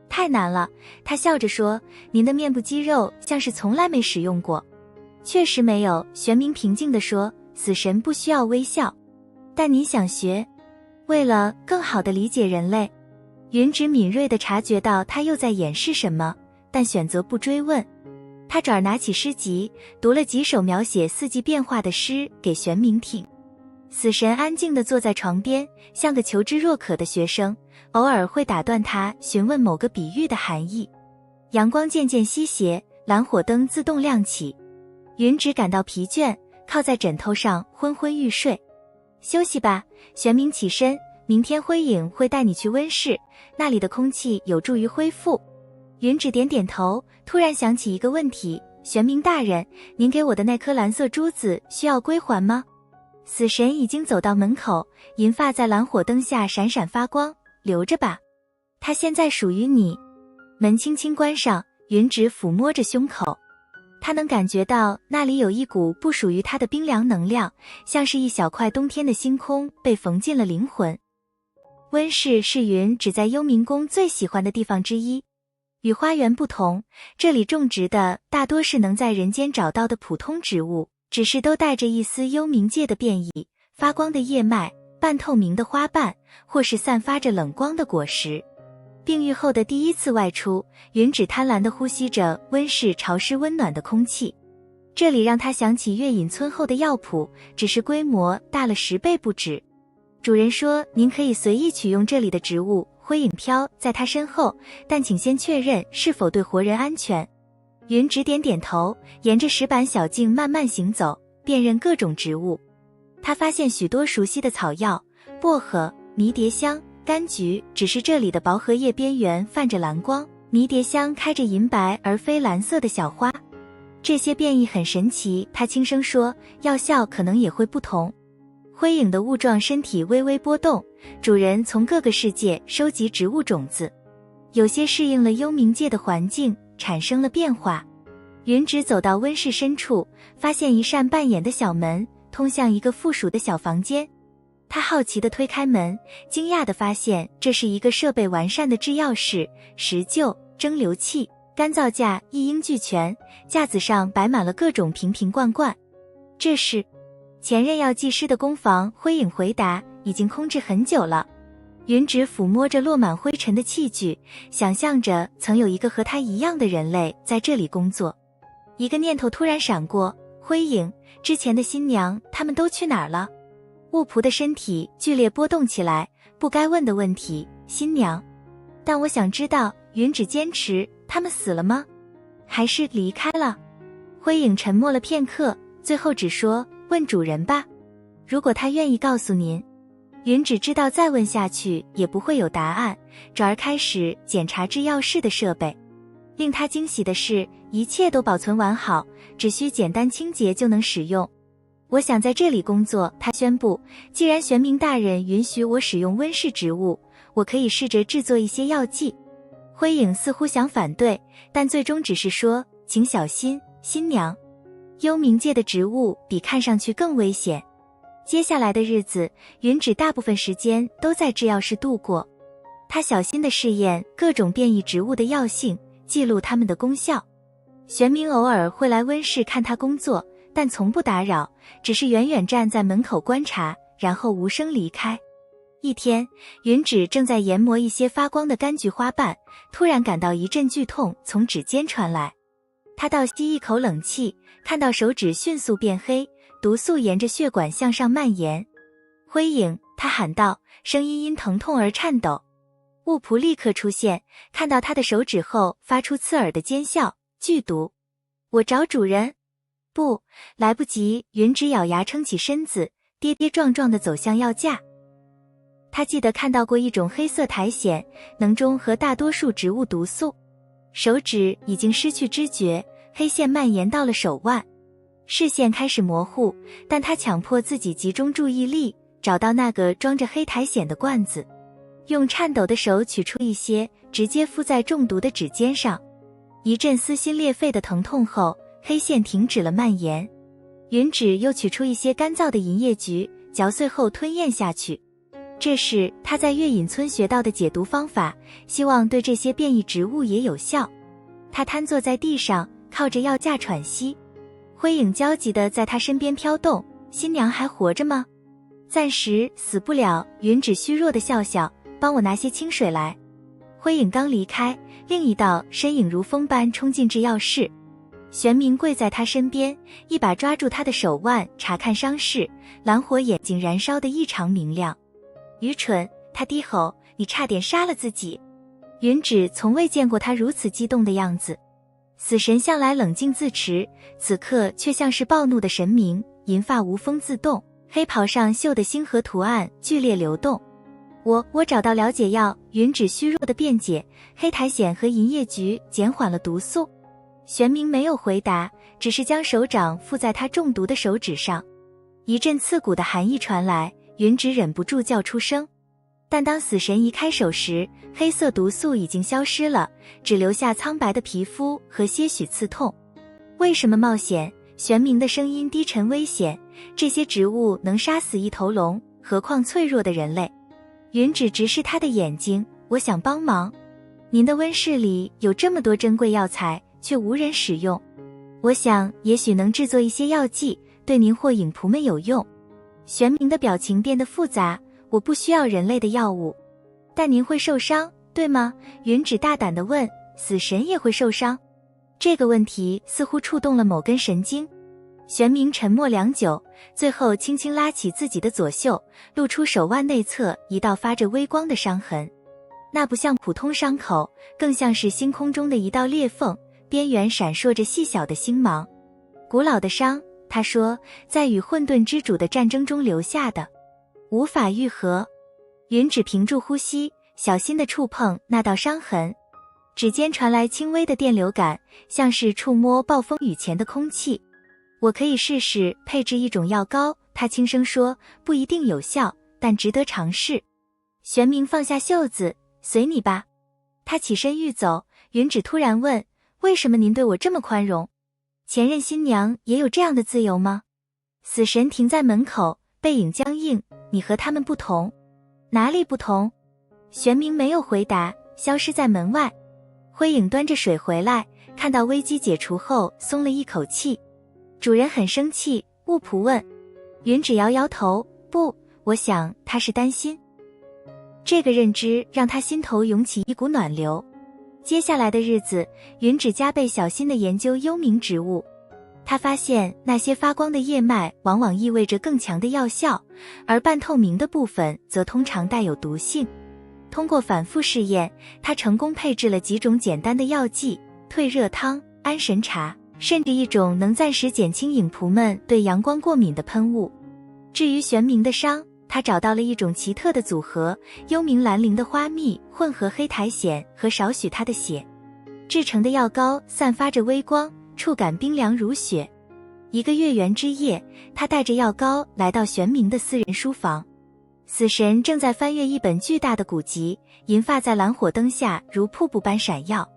太难了，他笑着说，您的面部肌肉像是从来没使用过。确实没有，玄冥平静地说，死神不需要微笑。但您想学，为了更好地理解人类。云芷敏锐地察觉到他又在掩饰什么，但选择不追问。他转而拿起诗集，读了几首描写四季变化的诗给玄冥听。死神安静地坐在床边，像个求知若渴的学生，偶尔会打断他询问某个比喻的含义。阳光渐渐西斜，蓝火灯自动亮起。云芷感到疲倦，靠在枕头上昏昏欲睡。休息吧，玄冥起身，明天灰影会带你去温室，那里的空气有助于恢复。云芷点点头，突然想起一个问题，玄冥大人，您给我的那颗蓝色珠子需要归还吗？死神已经走到门口，银发在蓝火灯下闪闪发光，留着吧，它现在属于你。门轻轻关上，云芷抚摸着胸口，他能感觉到那里有一股不属于他的冰凉能量，像是一小块冬天的星空被缝进了灵魂。温室是云芷在幽冥宫最喜欢的地方之一。与花园不同，这里种植的大多是能在人间找到的普通植物，只是都带着一丝幽冥界的变异，发光的叶脉，半透明的花瓣，或是散发着冷光的果实。病愈后的第一次外出，云芷贪婪地呼吸着温室潮湿温暖的空气，这里让他想起月隐村后的药铺，只是规模大了10倍不止。主人说您可以随意取用这里的植物，灰影飘在他身后，但请先确认是否对活人安全。云芷点点头，沿着石板小径慢慢行走，辨认各种植物。他发现许多熟悉的草药，薄荷、迷迭香、柑橘，只是这里的薄荷叶边缘泛着蓝光，迷迭香开着银白而非蓝色的小花。这些变异很神奇，他轻声说，药效可能也会不同。灰影的物状身体微微波动，主人从各个世界收集植物种子，有些适应了幽冥界的环境，产生了变化。云芷走到温室深处，发现一扇半掩的小门，通向一个附属的小房间。他好奇地推开门，惊讶地发现这是一个设备完善的制药室，石臼、蒸馏器、干燥架一应俱全，架子上摆满了各种瓶瓶罐罐。这是前任药剂师的工房，灰影回答，已经空置很久了。云芷抚摸着落满灰尘的器具，想象着曾有一个和他一样的人类在这里工作。一个念头突然闪过，灰影，之前的新娘，他们都去哪儿了？巫仆的身体剧烈波动起来，不该问的问题，新娘。但我想知道，云芷坚持，他们死了吗？还是离开了？灰影沉默了片刻，最后只说，问主人吧，如果他愿意告诉您。云芷知道再问下去也不会有答案，转而开始检查制药室的设备。令他惊喜的是，一切都保存完好，只需简单清洁就能使用。我想在这里工作，他宣布，既然玄冥大人允许我使用温室植物，我可以试着制作一些药剂。灰影似乎想反对，但最终只是说，请小心，新娘。幽冥界的植物比看上去更危险。接下来的日子，云芷大部分时间都在制药室度过。他小心地试验各种变异植物的药性，记录它们的功效。玄冥偶尔会来温室看他工作，但从不打扰，只是远远站在门口观察，然后无声离开。一天，云芷正在研磨一些发光的柑橘花瓣，突然感到一阵剧痛从指尖传来。他倒吸一口冷气，看到手指迅速变黑，毒素沿着血管向上蔓延。灰影，他喊道，声音因疼痛而颤抖。巫仆立刻出现，看到他的手指后发出刺耳的尖笑，剧毒。我找主人。不，来不及，云芷咬牙撑起身子，跌跌撞撞地走向药架。他记得看到过一种黑色苔藓，能中和大多数植物毒素。手指已经失去知觉，黑线蔓延到了手腕，视线开始模糊，但他强迫自己集中注意力，找到那个装着黑苔藓的罐子，用颤抖的手取出一些，直接敷在中毒的指尖上。一阵撕心裂肺的疼痛后，黑线停止了蔓延。云芷又取出一些干燥的银叶菊，嚼碎后吞咽下去。这是他在月隐村学到的解毒方法，希望对这些变异植物也有效。他瘫坐在地上，靠着药架喘息。灰影焦急地在他身边飘动，新娘还活着吗？暂时死不了。云芷虚弱地笑笑，帮我拿些清水来。灰影刚离开，另一道身影如风般冲进制药室。玄冥跪在他身边，一把抓住他的手腕，查看伤势，蓝火眼睛燃烧得异常明亮。愚蠢，他低吼，你差点杀了自己。云芷从未见过他如此激动的样子。死神向来冷静自持，此刻却像是暴怒的神明，银发无风自动，黑袍上绣的星河图案剧烈流动。我找到了解药，云芷虚弱的辩解，黑苔藓和银叶菊减缓了毒素。玄冥没有回答，只是将手掌附在他中毒的手指上。一阵刺骨的寒意传来，云芷忍不住叫出声。但当死神移开手时，黑色毒素已经消失了，只留下苍白的皮肤和些许刺痛。为什么冒险？玄冥的声音低沉危险，这些植物能杀死一头龙，何况脆弱的人类。云芷直视他的眼睛，我想帮忙。您的温室里有这么多珍贵药材，却无人使用。我想也许能制作一些药剂，对您或影仆们有用。玄冥的表情变得复杂，我不需要人类的药物。但您会受伤，对吗？云芷大胆地问。死神也会受伤？这个问题似乎触动了某根神经。玄冥沉默良久，最后轻轻拉起自己的左袖，露出手腕内侧一道发着微光的伤痕。那不像普通伤口，更像是星空中的一道裂缝，边缘闪烁着细小的星芒。古老的伤，他说，在与混沌之主的战争中留下的，无法愈合。云芷屏住呼吸，小心地触碰那道伤痕，指尖传来轻微的电流感，像是触摸暴风雨前的空气。我可以试试配制一种药膏，他轻声说，不一定有效，但值得尝试。玄冥放下袖子，随你吧。他起身欲走，云芷突然问，为什么您对我这么宽容？前任新娘也有这样的自由吗？死神停在门口，背影僵硬，你和他们不同。哪里不同？玄冥没有回答，消失在门外。灰影端着水回来，看到危机解除后松了一口气。主人很生气，巫仆问。云芷摇摇头，不，我想他是担心。这个认知让他心头涌起一股暖流。接下来的日子，云芷加倍小心地研究幽冥植物。他发现那些发光的叶脉往往意味着更强的药效，而半透明的部分则通常带有毒性。通过反复试验，他成功配制了几种简单的药剂，退热汤、安神茶，甚至一种能暂时减轻影仆们对阳光过敏的喷雾。至于玄冥的伤，他找到了一种奇特的组合，幽冥蓝灵的花蜜混合黑苔藓和少许他的血，制成的药膏散发着微光，触感冰凉如雪。一个月圆之夜，他带着药膏来到玄冥的私人书房。死神正在翻阅一本巨大的古籍，银发在蓝火灯下如瀑布般闪耀。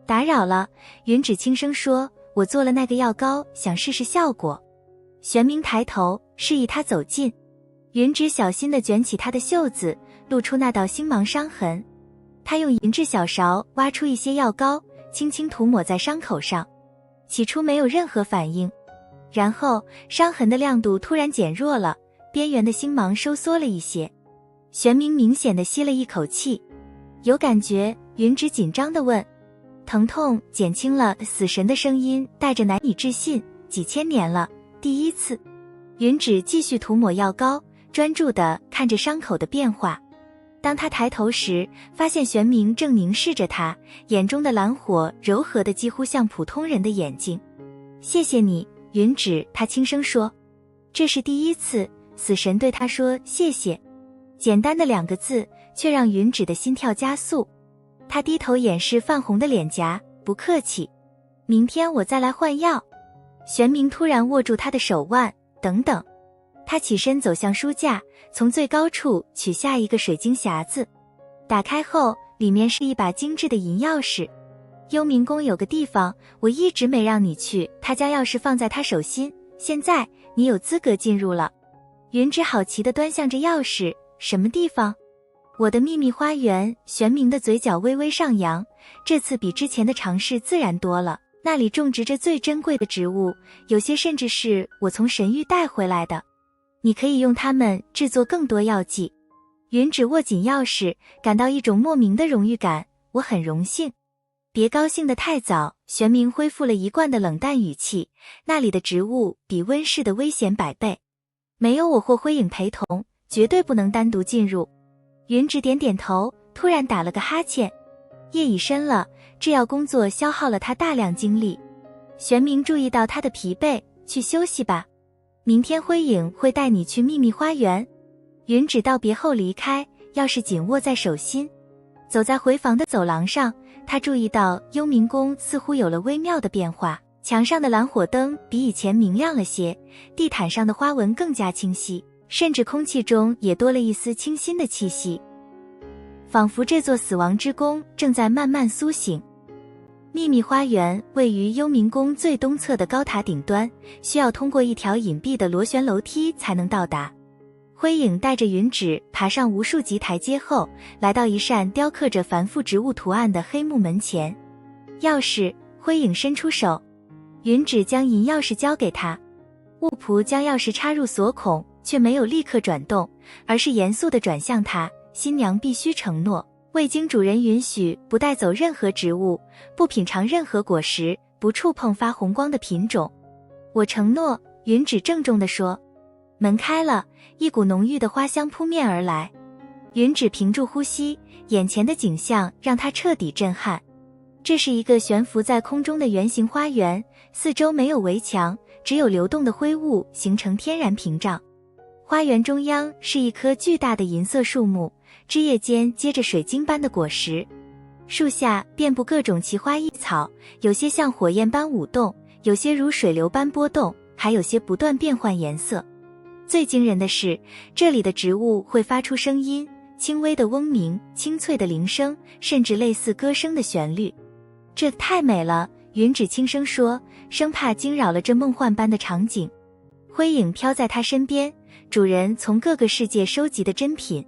打扰了，云芷轻声说，我做了那个药膏，想试试效果。玄冥抬头示意他走近。云芷小心地卷起他的袖子，露出那道星芒伤痕。他用银质小勺挖出一些药膏，轻轻涂抹在伤口上。起初没有任何反应，然后伤痕的亮度突然减弱了，边缘的星芒收缩了一些。玄冥明显地吸了一口气。有感觉？云芷紧张地问。疼痛减轻了，死神的声音带着难以置信，几千年了，第一次。云芷继续涂抹药膏，专注地看着伤口的变化。当他抬头时，发现玄冥正凝视着他，眼中的蓝火柔和的几乎像普通人的眼睛。谢谢你，云芷，他轻声说。这是第一次，死神对他说谢谢。简单的2个字，却让云芷的心跳加速。他低头掩饰泛红的脸颊，不客气。明天我再来换药。玄冥突然握住他的手腕，等等。他起身走向书架，从最高处取下一个水晶匣子。打开后，里面是一把精致的银钥匙。幽冥宫有个地方，我一直没让你去。他将钥匙放在他手心，现在你有资格进入了。云芷好奇地端详着钥匙，什么地方？我的秘密花园。玄冥的嘴角微微上扬，这次比之前的尝试自然多了。那里种植着最珍贵的植物，有些甚至是我从神域带回来的。你可以用它们制作更多药剂。云芷握紧钥匙，感到一种莫名的荣誉感。我很荣幸。别高兴得太早，玄冥恢复了一贯的冷淡语气，那里的植物比温室的危险100倍。没有我或灰影陪同，绝对不能单独进入。云芷点点头，突然打了个哈欠。夜已深了，制药工作消耗了他大量精力。玄冥注意到他的疲惫，去休息吧。明天灰影会带你去秘密花园。云芷道别后离开，钥匙紧握在手心。走在回房的走廊上，他注意到幽冥宫似乎有了微妙的变化，墙上的蓝火灯比以前明亮了些，地毯上的花纹更加清晰，甚至空气中也多了一丝清新的气息，仿佛这座死亡之宫正在慢慢苏醒。秘密花园位于幽冥宫最东侧的高塔顶端，需要通过一条隐蔽的螺旋楼梯才能到达。灰影带着云芷爬上无数级台阶后，来到一扇雕刻着繁复植物图案的黑木门前。钥匙，灰影伸出手，云芷将银钥匙交给他。巫仆将钥匙插入锁孔，却没有立刻转动，而是严肃地转向他。新娘必须承诺，未经主人允许，不带走任何植物，不品尝任何果实，不触碰发红光的品种。我承诺，云芷郑重地说。门开了，一股浓郁的花香扑面而来。云芷屏住呼吸，眼前的景象让她彻底震撼。这是一个悬浮在空中的圆形花园，四周没有围墙，只有流动的灰雾形成天然屏障。花园中央是一棵巨大的银色树木，枝叶间结着水晶般的果实。树下遍布各种奇花异草，有些像火焰般舞动，有些如水流般波动，还有些不断变换颜色。最惊人的是，这里的植物会发出声音，轻微的嗡鸣，清脆的铃声，甚至类似歌声的旋律。这太美了，云芷轻声说，生怕惊扰了这梦幻般的场景。灰影飘在他身边，主人从各个世界收集的珍品，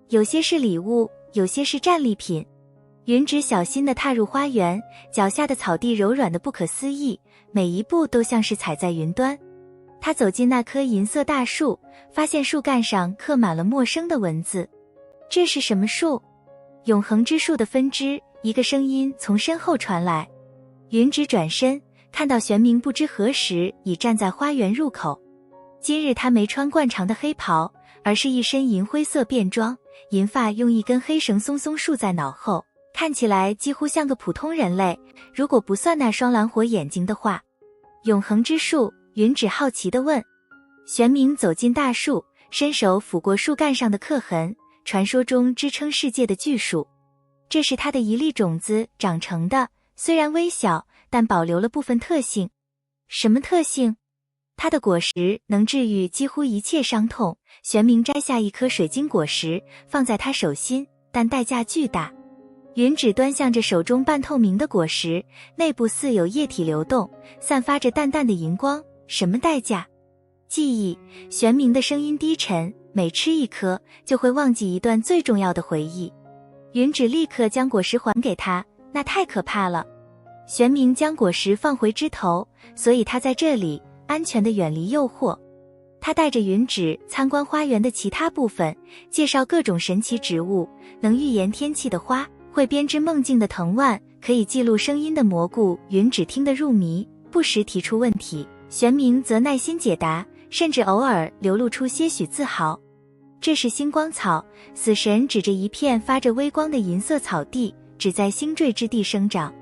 有些是礼物，有些是战利品。云芷小心地踏入花园，脚下的草地柔软得不可思议，每一步都像是踩在云端。他走进那棵银色大树，发现树干上刻满了陌生的文字。这是什么树？永恒之树的分支。一个声音从身后传来。云芷转身，看到玄冥不知何时已站在花园入口。今日他没穿惯常的黑袍，而是一身银灰色便装，银发用一根黑绳松松束在脑后，看起来几乎像个普通人类，如果不算那双蓝火眼睛的话。永恒之树，云芷好奇地问。玄冥走进大树，伸手抚过树干上的刻痕，传说中支撑世界的巨树。这是它的一粒种子长成的，虽然微小，但保留了部分特性。什么特性？它的果实能治愈几乎一切伤痛。玄冥摘下一颗水晶果实，放在他手心，但代价巨大。云芷端详着手中半透明的果实，内部似有液体流动，散发着淡淡的银光。什么代价？记忆。玄冥的声音低沉，每吃一颗，就会忘记一段最重要的回忆。云芷立刻将果实还给他，那太可怕了。玄冥将果实放回枝头，所以他在这里安全地远离诱惑。他带着云芷参观花园的其他部分，介绍各种神奇植物，能预言天气的花，会编织梦境的藤蔓，可以记录声音的蘑菇。云芷听得入迷，不时提出问题，玄冥则耐心解答，甚至偶尔流露出些许自豪。这是星光草，死神指着一片发着微光的银色草地，只在星坠之地生长。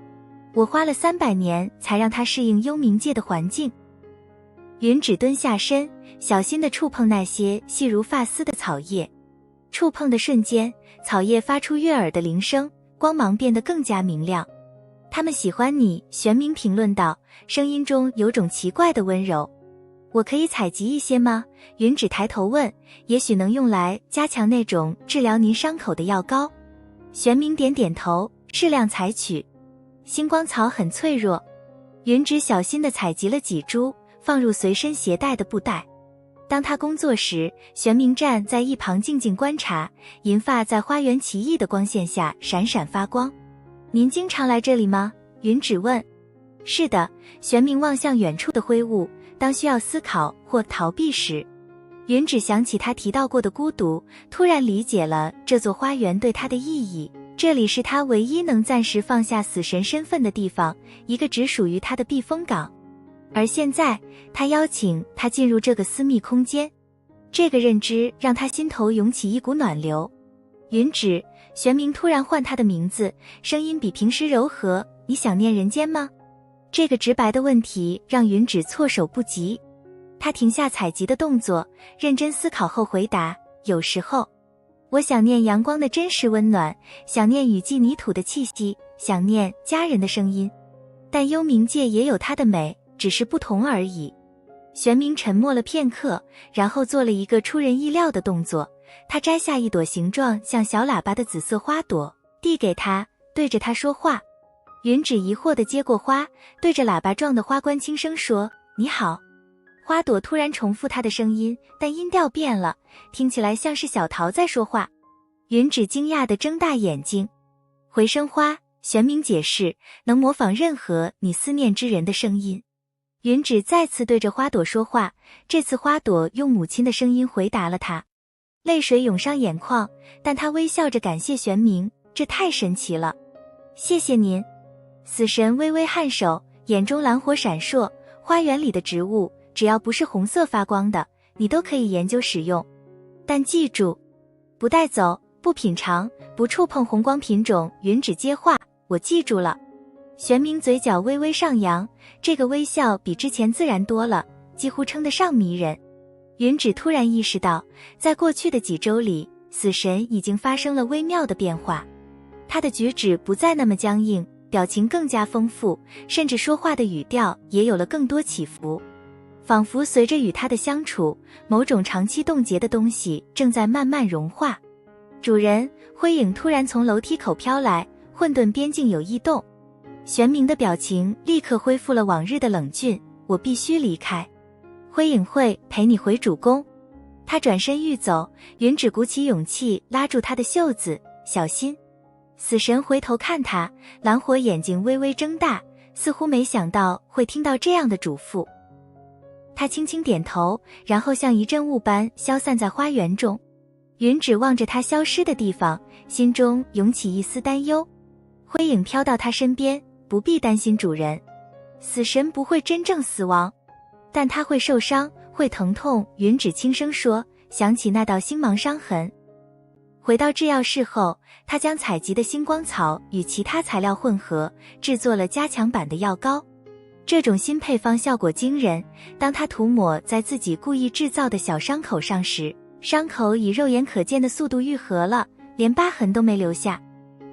我花了300年才让它适应幽冥界的环境。云芷蹲下身，小心地触碰那些细如发丝的草叶。触碰的瞬间，草叶发出悦耳的铃声，光芒变得更加明亮。他们喜欢你，玄冥评论道，声音中有种奇怪的温柔。我可以采集一些吗？云芷抬头问，也许能用来加强那种治疗您伤口的药膏。玄冥点点头，适量采取。星光草很脆弱。云芷小心地采集了几株，放入随身携带的布袋。当他工作时，玄冥站在一旁静静观察，银发在花园奇异的光线下闪闪发光。您经常来这里吗？云芷问。是的，玄冥望向远处的灰雾，当需要思考或逃避时。云芷想起他提到过的孤独，突然理解了这座花园对他的意义。这里是他唯一能暂时放下死神身份的地方，一个只属于他的避风港。而现在，他邀请他进入这个私密空间，这个认知让他心头涌起一股暖流。云芷，玄冥突然唤他的名字，声音比平时柔和，你想念人间吗？这个直白的问题让云芷措手不及。他停下采集的动作，认真思考后回答，有时候。我想念阳光的真实温暖，想念雨季泥土的气息，想念家人的声音。但幽冥界也有它的美，只是不同而已。玄冥沉默了片刻，然后做了一个出人意料的动作，他摘下一朵形状像小喇叭的紫色花朵，递给他，对着他说话。云芷疑惑地接过花，对着喇叭状的花冠轻声说，你好。花朵突然重复他的声音，但音调变了，听起来像是小桃在说话。云芷惊讶地睁大眼睛。回声花，玄冥解释，能模仿任何你思念之人的声音。云芷再次对着花朵说话，这次花朵用母亲的声音回答了他。泪水涌上眼眶，但他微笑着感谢玄冥，这太神奇了。谢谢您。死神微微颔首，眼中蓝火闪烁，花园里的植物只要不是红色发光的，你都可以研究使用。但记住，不带走，不品尝，不触碰红光品种。云芷接话，我记住了。玄冥嘴角微微上扬，这个微笑比之前自然多了，几乎称得上迷人。云芷突然意识到，在过去的几周里，死神已经发生了微妙的变化。他的举止不再那么僵硬，表情更加丰富，甚至说话的语调也有了更多起伏。仿佛随着与他的相处，某种长期冻结的东西正在慢慢融化。主人，灰影突然从楼梯口飘来，混沌边境有异动。玄冥的表情立刻恢复了往日的冷峻，我必须离开。灰影会陪你回主宫。他转身欲走，云芷鼓起勇气拉住他的袖子，小心。死神回头看他，蓝火眼睛微微睁大，似乎没想到会听到这样的嘱咐。他轻轻点头，然后像一阵雾般消散在花园中。云芷望着他消失的地方，心中涌起一丝担忧。灰影飘到他身边，不必担心主人，死神不会真正死亡，但他会受伤，会疼痛。云芷轻声说，想起那道星芒伤痕。回到制药室后，他将采集的星光草与其他材料混合，制作了加强版的药膏。这种新配方效果惊人，当他涂抹在自己故意制造的小伤口上时，伤口以肉眼可见的速度愈合了，连疤痕都没留下。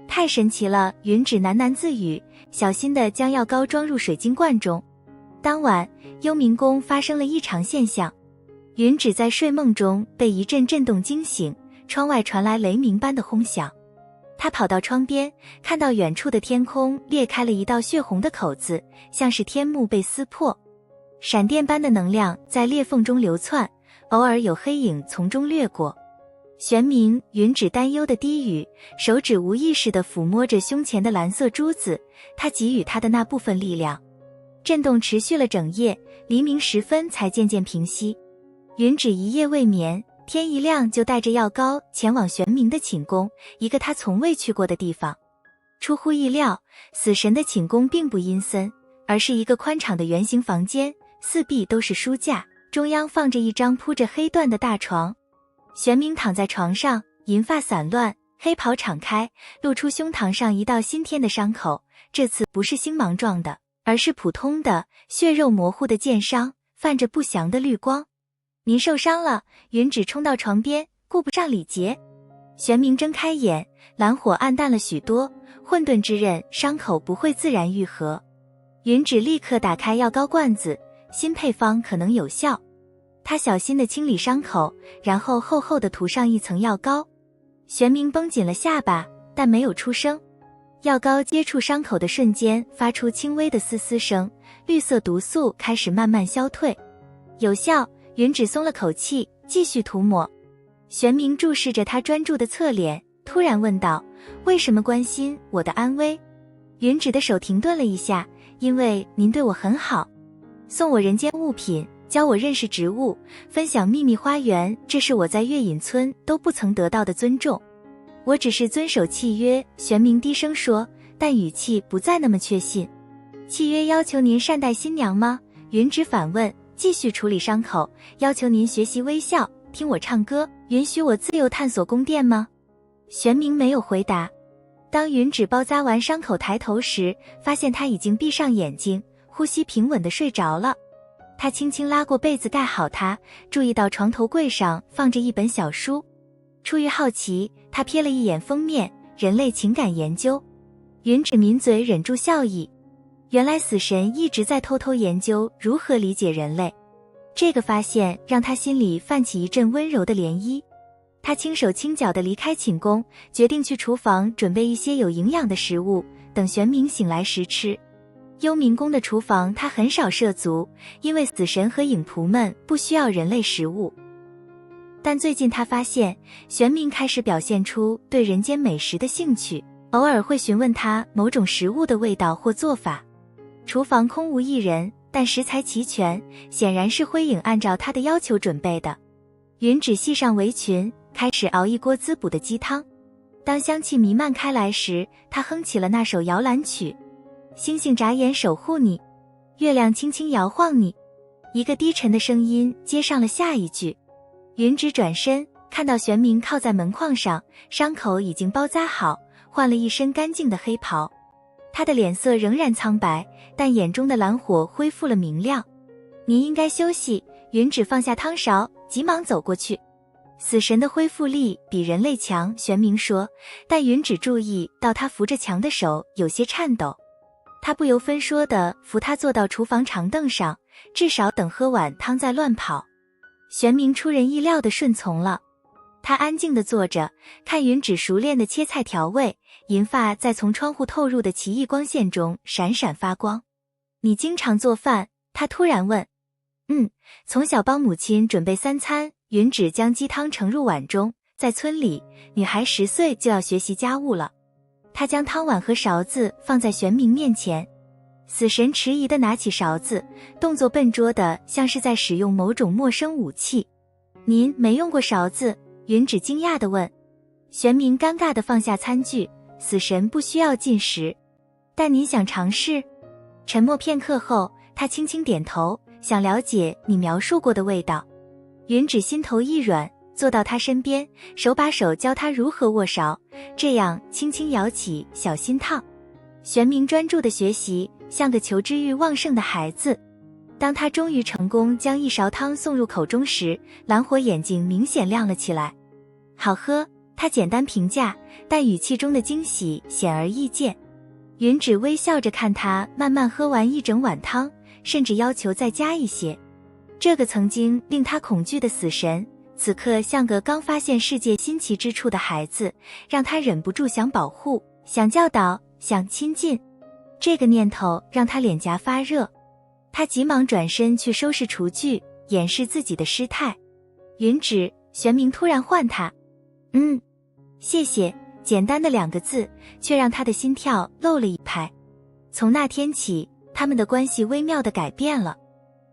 太神奇了，云芷喃喃自语，小心地将药膏装入水晶罐中。当晚，幽冥宫发生了异常现象。云芷在睡梦中被一阵震动惊醒，窗外传来雷鸣般的轰响。他跑到窗边，看到远处的天空裂开了一道血红的口子，像是天幕被撕破。闪电般的能量在裂缝中流窜，偶尔有黑影从中掠过。玄冥，云芷担忧的低语，手指无意识地抚摸着胸前的蓝色珠子，他给予他的那部分力量。震动持续了整夜，黎明时分才渐渐平息。云芷一夜未眠，天一亮就带着药膏前往玄冥的寝宫，一个他从未去过的地方。出乎意料，死神的寝宫并不阴森，而是一个宽敞的圆形房间，四壁都是书架，中央放着一张铺着黑缎的大床。玄冥躺在床上，银发散乱，黑袍敞开，露出胸膛上一道新添的伤口，这次不是星芒状的，而是普通的血肉模糊的剑伤，泛着不祥的绿光。您受伤了。云芷冲到床边，顾不上礼节。玄冥睁开眼，蓝火暗淡了许多，混沌之刃，伤口不会自然愈合。云芷立刻打开药膏罐子，新配方可能有效。他小心地清理伤口，然后厚厚地涂上一层药膏。玄冥绷紧了下巴，但没有出声。药膏接触伤口的瞬间，发出轻微的嘶嘶声，绿色毒素开始慢慢消退。有效。云芷松了口气，继续涂抹。玄冥注视着他专注的侧脸，突然问道，为什么关心我的安危？云芷的手停顿了一下，因为您对我很好，送我人间物品，教我认识植物，分享秘密花园，这是我在月隐村都不曾得到的尊重。我只是遵守契约，玄冥低声说，但语气不再那么确信。契约要求您善待新娘吗？云芷反问，继续处理伤口，要求您学习微笑，听我唱歌，允许我自由探索宫殿吗？玄冥没有回答。当云芷包扎完伤口抬头时，发现他已经闭上眼睛，呼吸平稳地睡着了。他轻轻拉过被子盖好他，注意到床头柜上放着一本小书。出于好奇，他瞥了一眼封面，人类情感研究。云芷抿嘴忍住笑意，原来死神一直在偷偷研究如何理解人类。这个发现让他心里泛起一阵温柔的涟漪。他轻手轻脚地离开寝宫，决定去厨房准备一些有营养的食物，等玄冥醒来时吃。幽冥宫的厨房他很少涉足，因为死神和影仆们不需要人类食物。但最近他发现玄冥开始表现出对人间美食的兴趣，偶尔会询问他某种食物的味道或做法。厨房空无一人，但食材齐全，显然是灰影按照他的要求准备的。云芷系上围裙，开始熬一锅滋补的鸡汤。当香气弥漫开来时，他哼起了那首摇篮曲。星星眨眼守护你，月亮轻轻摇晃你。一个低沉的声音接上了下一句。云芷转身，看到玄冥靠在门框上，伤口已经包扎好，换了一身干净的黑袍。他的脸色仍然苍白，但眼中的蓝火恢复了明亮。您应该休息。云芷放下汤勺，急忙走过去。死神的恢复力比人类强，玄冥说，但云芷注意到他扶着墙的手有些颤抖。他不由分说地扶他坐到厨房长凳上，至少等喝碗汤再乱跑。玄冥出人意料地顺从了。他安静地坐着，看云芷熟练地切菜调味，银发在从窗户透入的奇异光线中闪闪发光。你经常做饭？他突然问。从小帮母亲准备3餐。云芷将鸡汤盛入碗中，在村里，女孩10岁就要学习家务了。她将汤碗和勺子放在玄冥面前。死神迟疑地拿起勺子，动作笨拙的像是在使用某种陌生武器。您没用过勺子？云芷惊讶地问。玄冥尴尬地放下餐具，死神不需要进食。但您想尝试？沉默片刻后，他轻轻点头，想了解你描述过的味道。云芷心头一软，坐到他身边，手把手教他如何握勺，这样轻轻舀起，小心烫。玄冥专注地学习，像个求知欲旺盛的孩子。当他终于成功将一勺汤送入口中时，蓝火眼睛明显亮了起来。好喝，他简单评价，但语气中的惊喜显而易见。云芷微笑着看他慢慢喝完一整碗汤，甚至要求再加一些。这个曾经令他恐惧的死神，此刻像个刚发现世界新奇之处的孩子，让他忍不住想保护，想教导，想亲近。这个念头让他脸颊发热。他急忙转身去收拾厨具，掩饰自己的失态。云芷，玄冥突然唤他。谢谢，简单的2个字，却让他的心跳漏了一拍。从那天起，他们的关系微妙地改变了。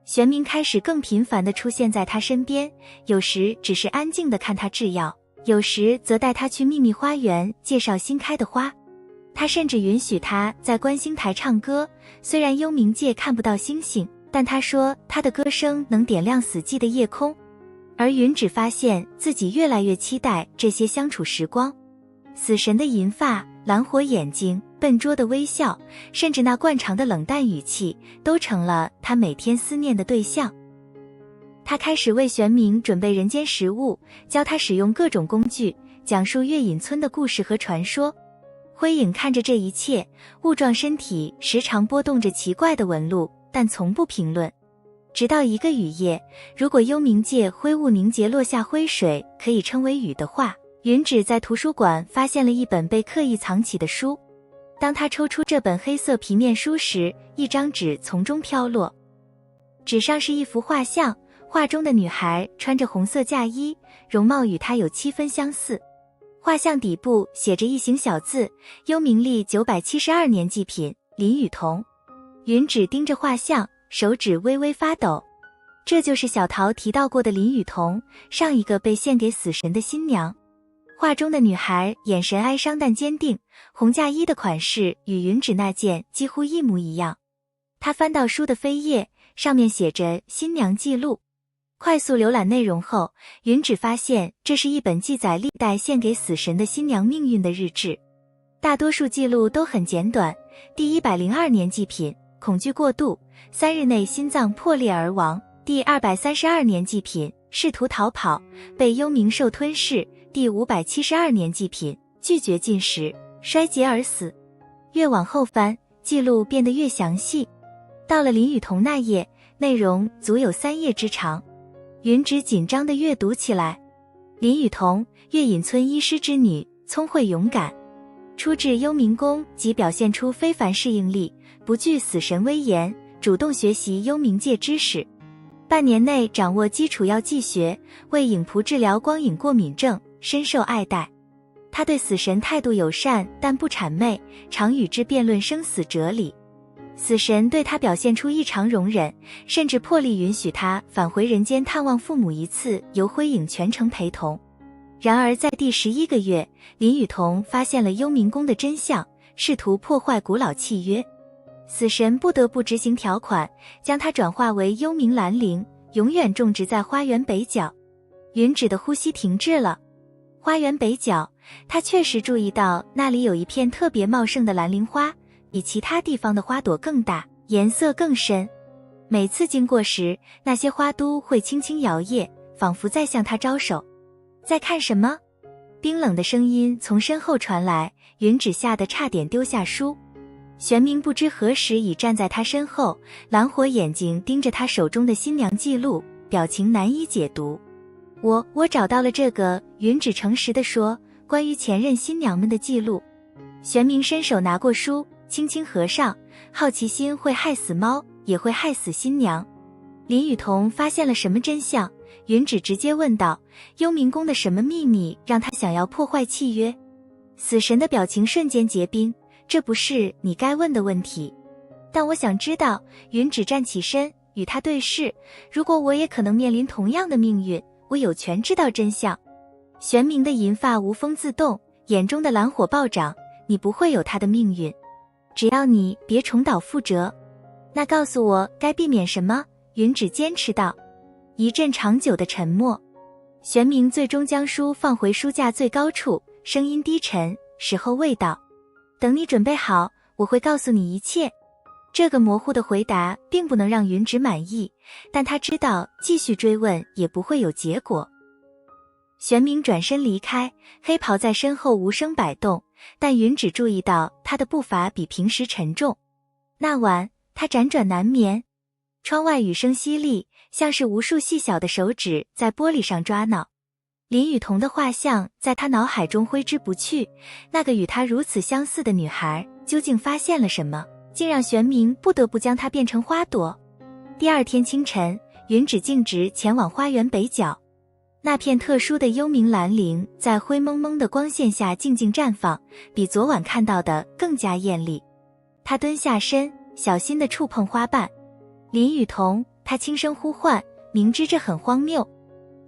玄冥开始更频繁地出现在他身边，有时只是安静地看他制药，有时则带他去秘密花园介绍新开的花。他甚至允许他在观星台唱歌，虽然幽冥界看不到星星，但他说他的歌声能点亮死寂的夜空。而云芷发现自己越来越期待这些相处时光。死神的银发，蓝火眼睛，笨拙的微笑，甚至那惯常的冷淡语气，都成了他每天思念的对象。他开始为玄冥准备人间食物，教他使用各种工具，讲述月隐村的故事和传说。灰影看着这一切，雾状身体时常波动着奇怪的纹路，但从不评论。直到一个雨夜，如果幽冥界灰雾凝结落下灰水可以称为雨的话，云芷在图书馆发现了一本被刻意藏起的书。当他抽出这本黑色皮面书时，一张纸从中飘落。纸上是一幅画像，画中的女孩穿着红色嫁衣，容貌与她有7分相似。画像底部写着一行小字：幽冥历972年祭品，林雨桐。云芷盯着画像，手指微微发抖。这就是小桃提到过的林雨桐，上一个被献给死神的新娘。画中的女孩眼神哀伤但坚定，红嫁衣的款式与云芷那件几乎一模一样。她翻到书的扉页，上面写着新娘记录。快速浏览内容后，云芷发现这是一本记载历代献给死神的新娘命运的日志。大多数记录都很简短，第102年祭品，恐惧过度，3日内心脏破裂而亡；第232年祭品，试图逃跑，被幽冥兽吞噬；第572年祭品，拒绝进食，衰竭而死。越往后翻，记录变得越详细。到了林雨桐那页，内容足有3页之长。云芷紧张地阅读起来。林雨桐，月隐村医师之女，聪慧勇敢，出至幽冥宫即表现出非凡适应力，不惧死神威严，主动学习幽冥界知识。半年内掌握基础药剂学，为影仆治疗光影过敏症，深受爱戴。他对死神态度友善，但不谄媚，常与之辩论生死哲理。死神对他表现出异常容忍，甚至破例允许他返回人间探望父母一次，由灰影全程陪同。然而在第11个月，林雨桐发现了幽冥宫的真相，试图破坏古老契约。死神不得不执行条款，将它转化为幽冥兰陵，永远种植在花园北角。云芷的呼吸停滞了。花园北角，他确实注意到那里有一片特别茂盛的兰陵花，比其他地方的花朵更大，颜色更深。每次经过时，那些花都会轻轻摇曳，仿佛在向他招手。在看什么？冰冷的声音从身后传来，云芷吓得差点丢下书。玄冥不知何时已站在他身后，蓝火眼睛盯着他手中的新娘记录，表情难以解读。我找到了这个，云芷诚实地说，关于前任新娘们的记录。玄冥伸手拿过书，轻轻合上。好奇心会害死猫，也会害死新娘。林雨桐发现了什么真相？云芷直接问道，幽冥宫的什么秘密让他想要破坏契约？死神的表情瞬间结冰，这不是你该问的问题。但我想知道。云芷站起身，与他对视。如果我也可能面临同样的命运，我有权知道真相。玄冥的银发无风自动，眼中的蓝火暴涨。你不会有他的命运，只要你别重蹈覆辙。那告诉我该避免什么？云芷坚持道。一阵长久的沉默。玄冥最终将书放回书架最高处，声音低沉，时候未到。等你准备好，我会告诉你一切。这个模糊的回答并不能让云芷满意，但他知道继续追问也不会有结果。玄冥转身离开，黑袍在身后无声摆动，但云芷注意到他的步伐比平时沉重。那晚，他辗转难眠。窗外雨声淅沥，像是无数细小的手指在玻璃上抓挠。林雨桐的画像在他脑海中挥之不去，那个与他如此相似的女孩究竟发现了什么，竟让玄冥不得不将她变成花朵？第二天清晨，云芷径直前往花园北角。那片特殊的幽冥兰陵在灰蒙蒙的光线下静静绽放，比昨晚看到的更加艳丽。他蹲下身，小心地触碰花瓣。林雨桐，他轻声呼唤，明知这很荒谬。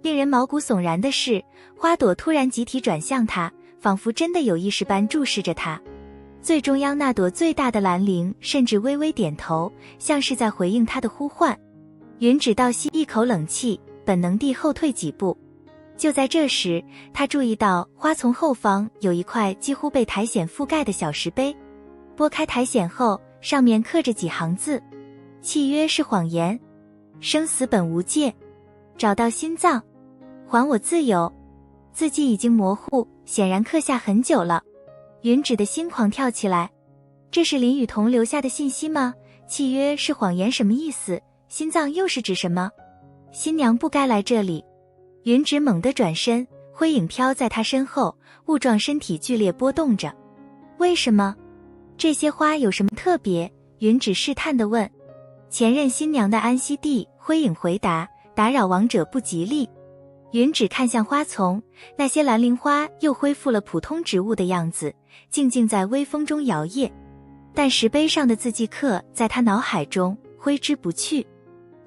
令人毛骨悚然的是，花朵突然集体转向他，仿佛真的有意识般注视着他。最中央那朵最大的兰陵甚至微微点头，像是在回应他的呼唤。云芷倒吸一口冷气，本能地后退几步。就在这时，他注意到花丛后方有一块几乎被苔藓覆盖的小石碑。拨开苔藓后，上面刻着几行字：契约是谎言，生死本无界，找到心脏，还我自由。字迹已经模糊，显然刻下很久了。云芷的心狂跳起来。这是林雨桐留下的信息吗？契约是谎言什么意思？心脏又是指什么？新娘不该来这里。云芷猛地转身，灰影飘在她身后，雾状身体剧烈波动着。为什么？这些花有什么特别？云芷试探地问。前任新娘的安息地，灰影回答，打扰亡者不吉利。云芷看向花丛，那些兰陵花又恢复了普通植物的样子，静静在微风中摇曳。但石碑上的字迹刻在他脑海中挥之不去。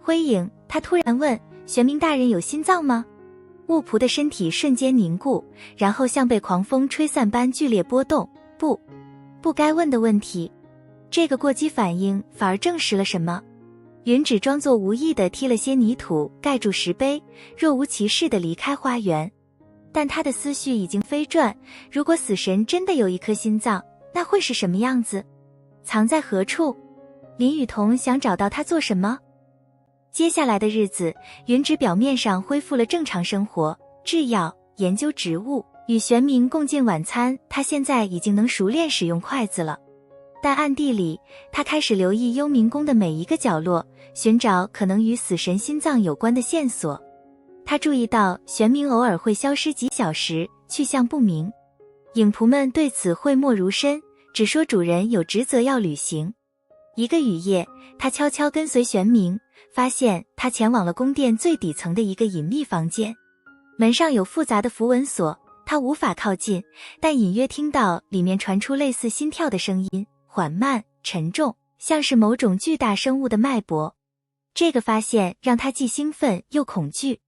灰影，他突然问，玄冥大人有心脏吗？雾仆的身体瞬间凝固，然后像被狂风吹散般剧烈波动。不该问的问题。这个过激反应反而证实了什么？云只装作无意地踢了些泥土盖住石碑，若无其事地离开花园。但他的思绪已经飞转，如果死神真的有一颗心脏，那会是什么样子？藏在何处？林雨桐想找到他做什么？接下来的日子，云只表面上恢复了正常生活，制药、研究植物，与玄冥共进晚餐。他现在已经能熟练使用筷子了。但暗地里，他开始留意幽冥宫的每一个角落，寻找可能与死神心脏有关的线索。他注意到玄冥偶尔会消失几小时，去向不明。影仆们对此讳莫如深，只说主人有职责要履行。一个雨夜，他悄悄跟随玄冥，发现他前往了宫殿最底层的一个隐秘房间。门上有复杂的符文锁，他无法靠近，但隐约听到里面传出类似心跳的声音，缓慢、沉重，像是某种巨大生物的脉搏。这个发现让他既兴奋又恐惧。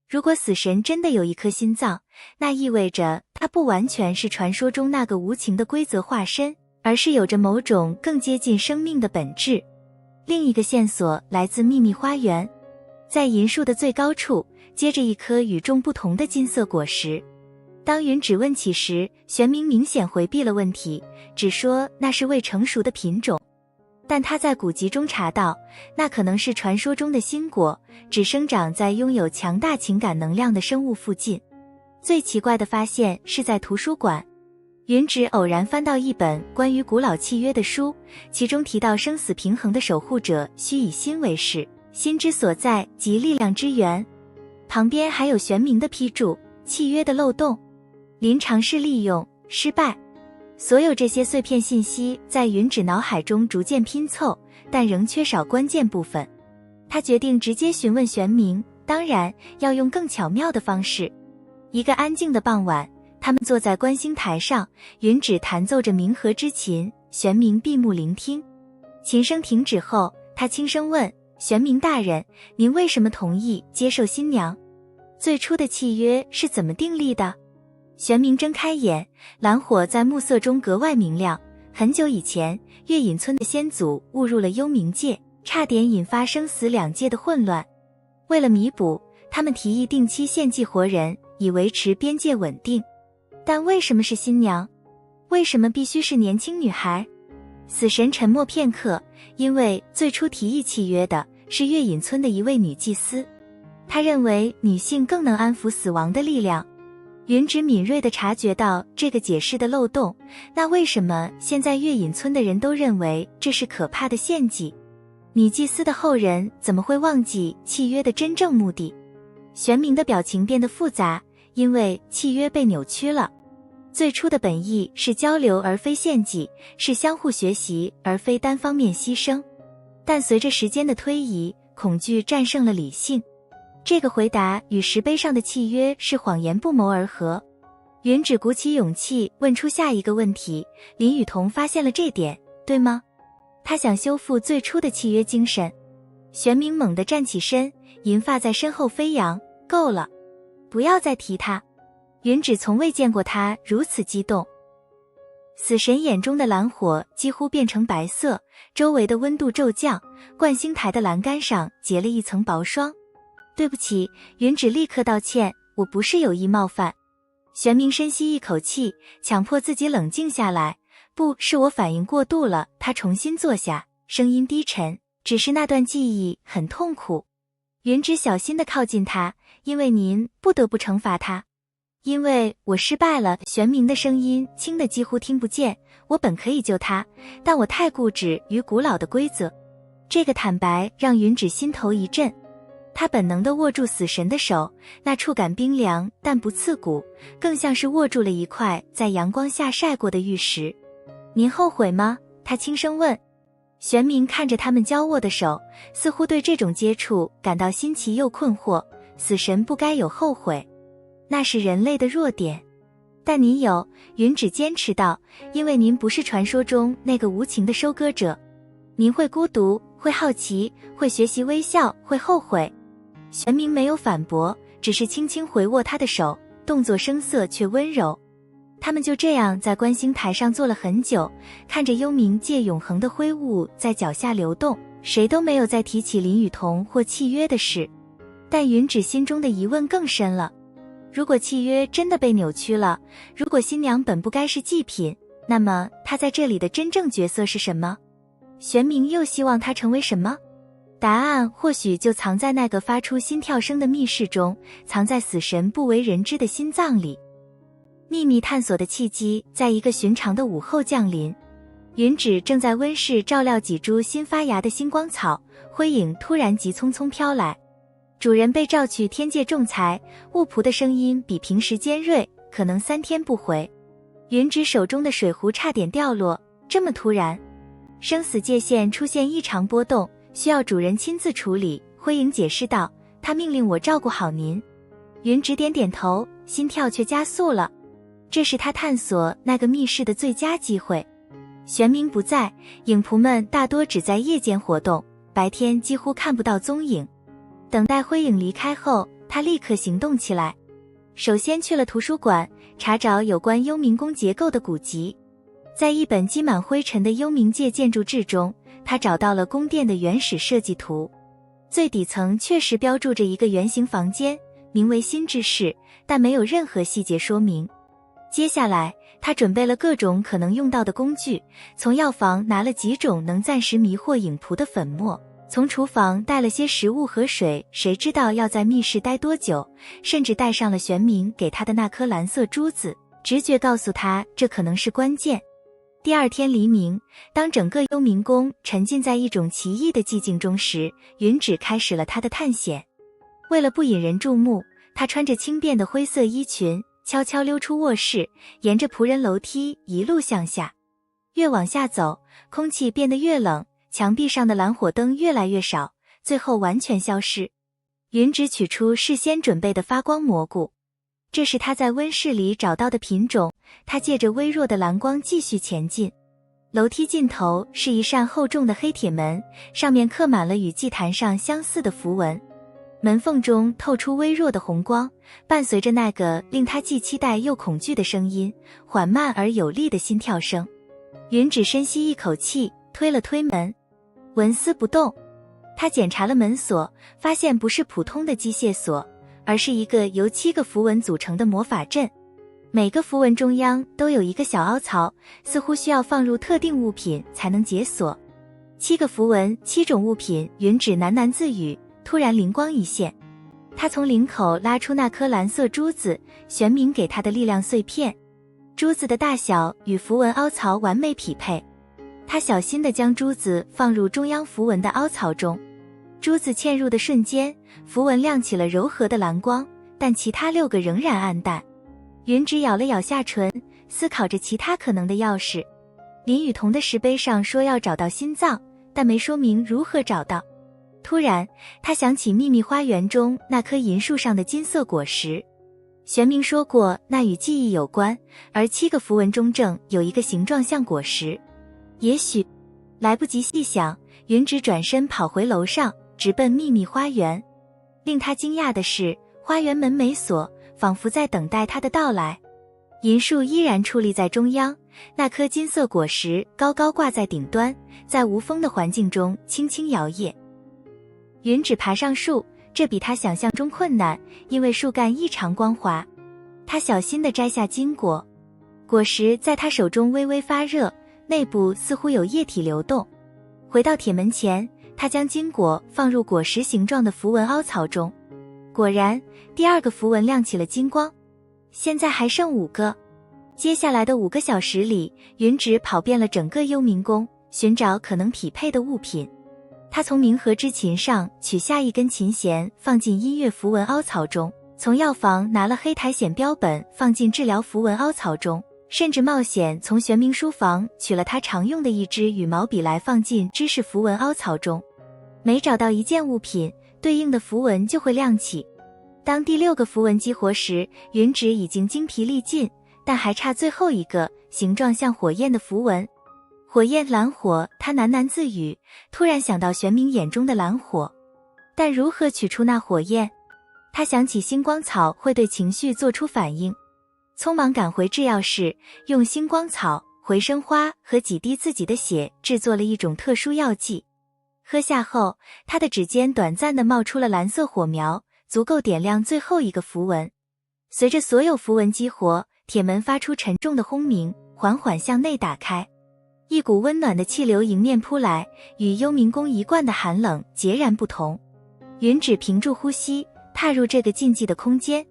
如果死神真的有一颗心脏，那意味着他不完全是传说中那个无情的规则化身，而是有着某种更接近生命的本质。另一个线索来自秘密花园，在银树的最高处，接着一颗与众不同的金色果实。当云只问起时，玄冥明显回避了问题，只说那是未成熟的品种。但他在古籍中查到，那可能是传说中的新果，只生长在拥有强大情感能量的生物附近。最奇怪的发现是在图书馆，云只偶然翻到一本关于古老契约的书，其中提到生死平衡的守护者需以心为事，心之所在即力量之源。旁边还有玄冥的批注，契约的漏洞，林尝试利用，失败。所有这些碎片信息在云只脑海中逐渐拼凑，但仍缺少关键部分。他决定直接询问玄冥，当然要用更巧妙的方式。一个安静的傍晚，他们坐在观星台上，云只弹奏着冥河之琴，玄冥闭目聆听。琴声停止后，他轻声问，玄冥大人，您为什么同意接受新娘？最初的契约是怎么订立的？玄冥睁开眼，蓝火在暮色中格外明亮。很久以前，月隐村的先祖误入了幽冥界，差点引发生死两界的混乱。为了弥补，他们提议定期献祭活人，以维持边界稳定。但为什么是新娘？为什么必须是年轻女孩？死神沉默片刻，因为最初提议契约的是月隐村的一位女祭司，他认为女性更能安抚死亡的力量。云只敏锐地察觉到这个解释的漏洞，那为什么现在月隐村的人都认为这是可怕的献祭？女祭司的后人怎么会忘记契约的真正目的？玄冥的表情变得复杂，因为契约被扭曲了。最初的本意是交流而非献祭，是相互学习而非单方面牺牲。但随着时间的推移，恐惧战胜了理性。这个回答与石碑上的契约是谎言不谋而合。云只鼓起勇气问出下一个问题，林雨桐发现了这点，对吗？他想修复最初的契约精神。玄冥猛地站起身，银发在身后飞扬，够了，不要再提他。云只从未见过他如此激动。死神眼中的蓝火几乎变成白色，周围的温度骤降，观星台的栏杆上结了一层薄霜。对不起，云只立刻道歉，我不是有意冒犯。玄冥深吸一口气，强迫自己冷静下来，不是我反应过度了。他重新坐下，声音低沉，只是那段记忆很痛苦。云只小心地靠近他，因为您不得不惩罚他。因为我失败了。玄冥的声音轻得几乎听不见，我本可以救他，但我太固执于古老的规则。这个坦白让云只心头一震。他本能地握住死神的手，那触感冰凉但不刺骨，更像是握住了一块在阳光下晒过的玉石。您后悔吗？他轻声问。玄冥看着他们交握的手，似乎对这种接触感到新奇又困惑。死神不该有后悔，那是人类的弱点。但您有，云只坚持道，因为您不是传说中那个无情的收割者。您会孤独，会好奇，会学习微笑，会后悔。玄冥没有反驳，只是轻轻回握他的手，动作生涩却温柔。他们就这样在观星台上坐了很久，看着幽冥界永恒的灰雾在脚下流动，谁都没有再提起林雨桐或契约的事。但云芷心中的疑问更深了，如果契约真的被扭曲了，如果新娘本不该是祭品，那么她在这里的真正角色是什么？玄冥又希望她成为什么？答案或许就藏在那个发出心跳声的密室中，藏在死神不为人知的心脏里。秘密探索的契机在一个寻常的午后降临，云芷正在温室照料几株新发芽的星光草，灰影突然急匆匆飘来。主人被召去天界仲裁，巫仆的声音比平时尖锐，可能3天不回。云芷手中的水壶差点掉落，这么突然，生死界限出现异常波动，需要主人亲自处理。灰影解释道，他命令我照顾好您。云芷点点头，心跳却加速了。这是他探索那个密室的最佳机会。玄冥不在，影仆们大多只在夜间活动，白天几乎看不到踪影。等待灰影离开后，他立刻行动起来。首先去了图书馆，查找有关幽冥宫结构的古籍。在一本积满灰尘的幽冥界建筑志中，他找到了宫殿的原始设计图。最底层确实标注着一个圆形房间，名为心智室，但没有任何细节说明。接下来，他准备了各种可能用到的工具，从药房拿了几种能暂时迷惑影仆的粉末，从厨房带了些食物和水，谁知道要在密室待多久，甚至带上了玄冥给他的那颗蓝色珠子，直觉告诉他这可能是关键。第二天黎明，当整个幽冥宫沉浸在一种奇异的寂静中时，云芷开始了他的探险。为了不引人注目，他穿着轻便的灰色衣裙，悄悄溜出卧室，沿着仆人楼梯一路向下。越往下走，空气变得越冷，墙壁上的蓝火灯越来越少，最后完全消失。云芷取出事先准备的发光蘑菇，这是他在温室里找到的品种。他借着微弱的蓝光继续前进。楼梯尽头是一扇厚重的黑铁门，上面刻满了与祭坛上相似的符文。门缝中透出微弱的红光，伴随着那个令他既期待又恐惧的声音，缓慢而有力的心跳声。云芷深吸一口气，推了推门，纹丝不动。他检查了门锁，发现不是普通的机械锁，而是一个由7个符文组成的魔法阵。每个符文中央都有一个小凹槽，似乎需要放入特定物品才能解锁。7个符文，7种物品，云芷喃喃自语，突然灵光一现。他从领口拉出那颗蓝色珠子，玄冥给他的力量碎片。珠子的大小与符文凹槽完美匹配。他小心地将珠子放入中央符文的凹槽中。珠子嵌入的瞬间，符文亮起了柔和的蓝光，但其他6个仍然暗淡。云芷咬了咬下唇，思考着其他可能的钥匙。林雨桐的石碑上说要找到心脏，但没说明如何找到。突然，他想起秘密花园中那棵银树上的金色果实。玄冥说过那与记忆有关，而7个符文中正有一个形状像果实。也许……来不及细想，云芷转身跑回楼上，直奔秘密花园。令他惊讶的是，花园门没锁，仿佛在等待他的到来。银树依然矗立在中央，那颗金色果实高高挂在顶端，在无风的环境中轻轻摇曳。云芷爬上树，这比他想象中困难，因为树干异常光滑。他小心地摘下金果，果实在他手中微微发热，内部似乎有液体流动。回到铁门前，他将金果放入果实形状的符文凹槽中。果然，第2个符文亮起了金光。现在还剩5个。接下来的5个小时里，云芷跑遍了整个幽冥宫，寻找可能匹配的物品。他从冥河之琴上取下一根琴弦，放进音乐符文凹槽中；从药房拿了黑苔藓标本，放进治疗符文凹槽中；甚至冒险从玄冥书房取了他常用的一支羽毛笔来放进知识符文凹槽中。每找到一件物品，对应的符文就会亮起。当第6个符文激活时，云芷已经精疲力尽，但还差最后一个形状像火焰的符文。火焰蓝火，他喃喃自语，突然想到玄冥眼中的蓝火。但如何取出那火焰？他想起星光草会对情绪做出反应，匆忙赶回制药室，用星光草、回生花和几滴自己的血制作了一种特殊药剂。喝下后，他的指尖短暂地冒出了蓝色火苗，足够点亮最后一个符文。随着所有符文激活，铁门发出沉重的轰鸣，缓缓向内打开。一股温暖的气流迎面扑来，与幽冥宫一贯的寒冷截然不同。云芷屏住呼吸，踏入这个禁忌的空间。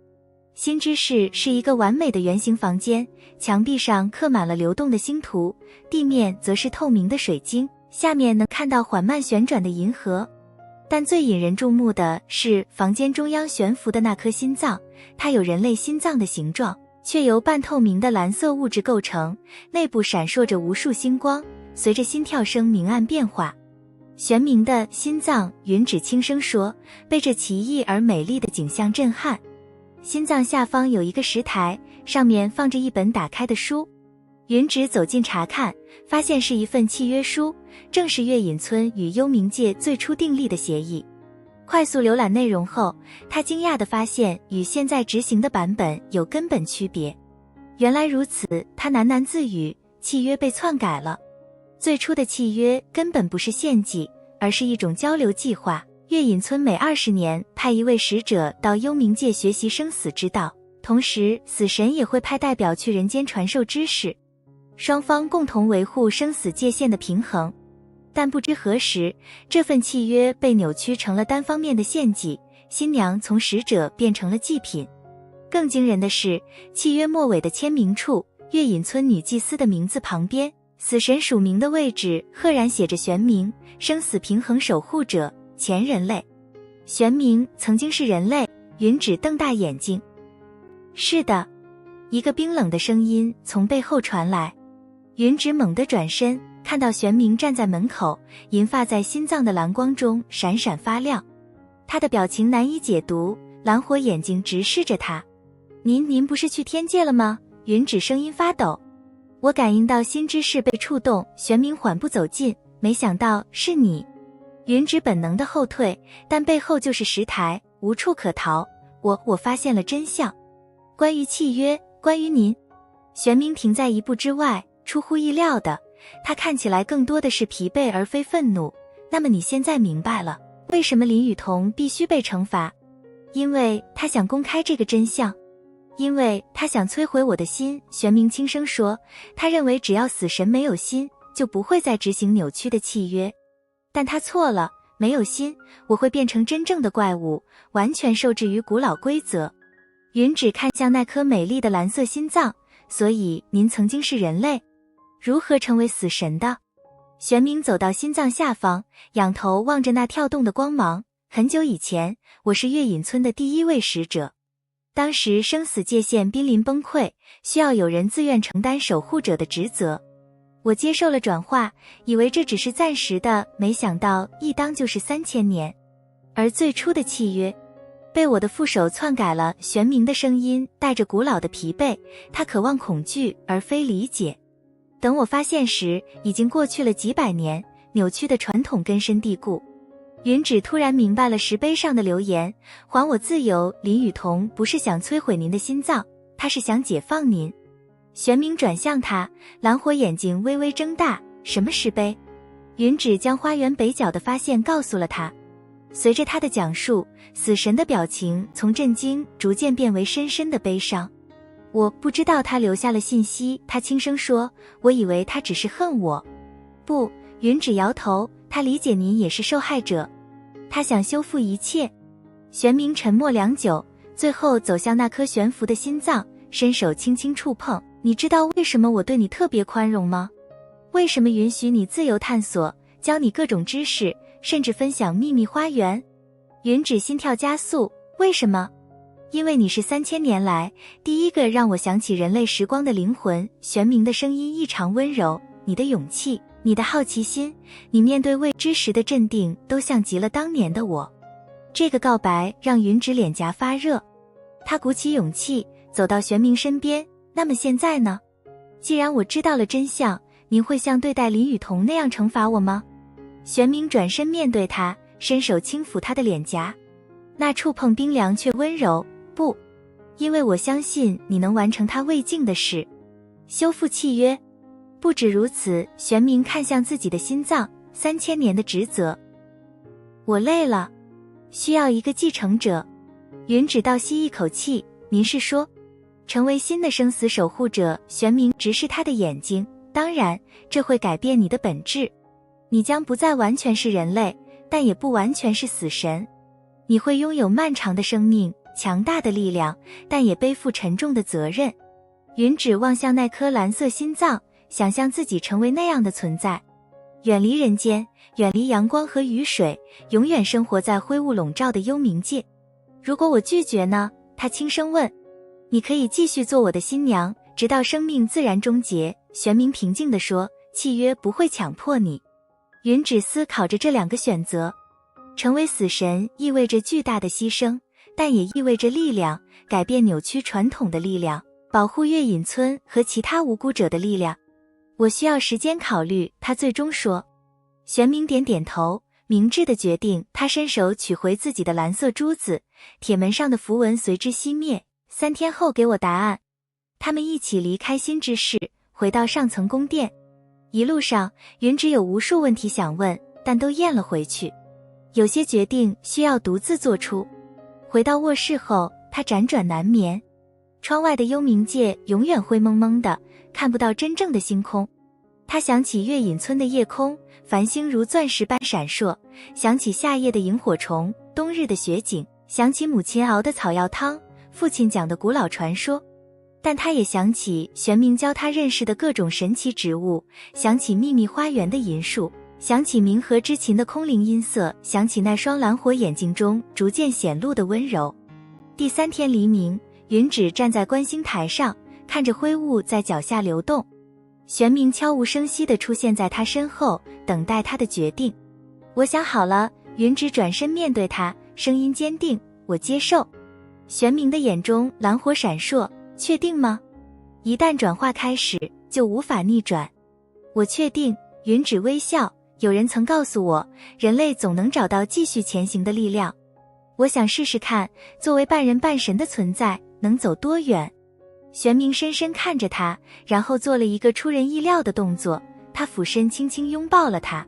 新之室是一个完美的圆形房间，墙壁上刻满了流动的星图，地面则是透明的水晶，下面能看到缓慢旋转的银河。但最引人注目的是房间中央悬浮的那颗心脏，它有人类心脏的形状，却由半透明的蓝色物质构成，内部闪烁着无数星光，随着心跳声明暗变化。玄冥的心脏，云芷轻声说，被这奇异而美丽的景象震撼。心脏下方有一个石台，上面放着一本打开的书。云芷走近查看，发现是一份契约书，正是月隐村与幽冥界最初订立的协议。快速浏览内容后，他惊讶地发现与现在执行的版本有根本区别。原来如此，他喃喃自语，契约被篡改了。最初的契约根本不是献祭，而是一种交流计划。月隐村每20年派一位使者到幽冥界学习生死之道，同时死神也会派代表去人间传授知识。双方共同维护生死界限的平衡。但不知何时，这份契约被扭曲成了单方面的献祭，新娘从使者变成了祭品。更惊人的是，契约末尾的签名处，月隐村女祭司的名字旁边，死神署名的位置赫然写着玄冥，生死平衡守护者，前人类。玄冥曾经是人类？云芷瞪大眼睛。是的，一个冰冷的声音从背后传来。云芷猛地转身，看到玄冥站在门口，银发在心脏的蓝光中闪闪发亮。他的表情难以解读，蓝火眼睛直视着他。您不是去天界了吗？云芷声音发抖。我感应到心之室被触动，玄冥缓步走近，没想到是你。云芷本能的后退，但背后就是石台，无处可逃。我发现了真相。关于契约，关于您。玄冥停在一步之外，出乎意料的，他看起来更多的是疲惫而非愤怒。那么你现在明白了，为什么林雨桐必须被惩罚？因为他想公开这个真相，因为他想摧毁我的心。玄冥轻声说，他认为只要死神没有心，就不会再执行扭曲的契约。但他错了，没有心，我会变成真正的怪物，完全受制于古老规则。云芷看向那颗美丽的蓝色心脏，所以您曾经是人类？如何成为死神的？玄冥走到心脏下方，仰头望着那跳动的光芒。很久以前，我是月隐村的第一位使者。当时生死界限濒临崩溃，需要有人自愿承担守护者的职责。我接受了转化，以为这只是暂时的，没想到一当就是3000年。而最初的契约被我的副手篡改了。玄冥的声音带着古老的疲惫，他渴望恐惧而非理解。等我发现时，已经过去了几百年，扭曲的传统根深蒂固。云芷突然明白了石碑上的留言，还我自由。林雨桐不是想摧毁您的心脏，他是想解放您。玄冥转向他，蓝火眼睛微微睁大。什么石碑？云芷将花园北角的发现告诉了他。随着他的讲述，死神的表情从震惊逐渐变为深深的悲伤。我不知道他留下了信息，他轻声说，我以为他只是恨我。不，云芷摇头，他理解您也是受害者，他想修复一切。玄冥沉默良久，最后走向那颗悬浮的心脏，伸手轻轻触碰。你知道为什么我对你特别宽容吗？为什么允许你自由探索，教你各种知识，甚至分享秘密花园？云芷心跳加速。为什么？因为你是3000年来第一个让我想起人类时光的灵魂。玄冥的声音异常温柔，你的勇气，你的好奇心，你面对未知时的镇定，都像极了当年的我。这个告白让云芷脸颊发热，她鼓起勇气走到玄冥身边。那么现在呢？既然我知道了真相，您会像对待林雨桐那样惩罚我吗？玄冥转身面对他，伸手轻抚他的脸颊。那触碰冰凉却温柔，不，因为我相信你能完成他未尽的事，修复契约。不止如此，玄冥看向自己的心脏，3000年的职责。我累了，需要一个继承者。云芷倒吸一口气，您是说，成为新的生死守护者？玄冥直视他的眼睛，当然，这会改变你的本质。你将不再完全是人类，但也不完全是死神。你会拥有漫长的生命，强大的力量，但也背负沉重的责任。云芷望向那颗蓝色心脏，想象自己成为那样的存在，远离人间，远离阳光和雨水，永远生活在灰雾笼罩的幽冥界。如果我拒绝呢？他轻声问。你可以继续做我的新娘，直到生命自然终结。玄冥平静地说，契约不会强迫你。云芷思考着这2个选择。成为死神意味着巨大的牺牲，但也意味着力量，改变扭曲传统的力量，保护月隐村和其他无辜者的力量。我需要时间考虑，他最终说。玄冥点点头，明智的决定。他伸手取回自己的蓝色珠子，铁门上的符文随之熄灭。3天后给我答案。他们一起离开新之室，回到上层宫殿。一路上，云芷有无数问题想问，但都咽了回去。有些决定需要独自做出。回到卧室后，他辗转难眠。窗外的幽冥界永远灰蒙蒙的，看不到真正的星空。他想起月隐村的夜空，繁星如钻石般闪烁，想起夏夜的萤火虫，冬日的雪景，想起母亲熬的草药汤，父亲讲的古老传说。但他也想起玄冥教他认识的各种神奇植物，想起秘密花园的银树，想起冥河之琴的空灵音色，想起那双蓝火眼睛中逐渐显露的温柔。第3天黎明，云芷站在观星台上，看着灰雾在脚下流动。玄冥悄无声息地出现在他身后，等待他的决定。我想好了。云芷转身面对他，声音坚定，我接受。玄冥的眼中蓝火闪烁，确定吗？一旦转化开始，就无法逆转。我确定。云芷微笑，有人曾告诉我，人类总能找到继续前行的力量。我想试试看，作为半人半神的存在，能走多远。玄冥深深看着他，然后做了一个出人意料的动作，他俯身轻轻拥抱了他。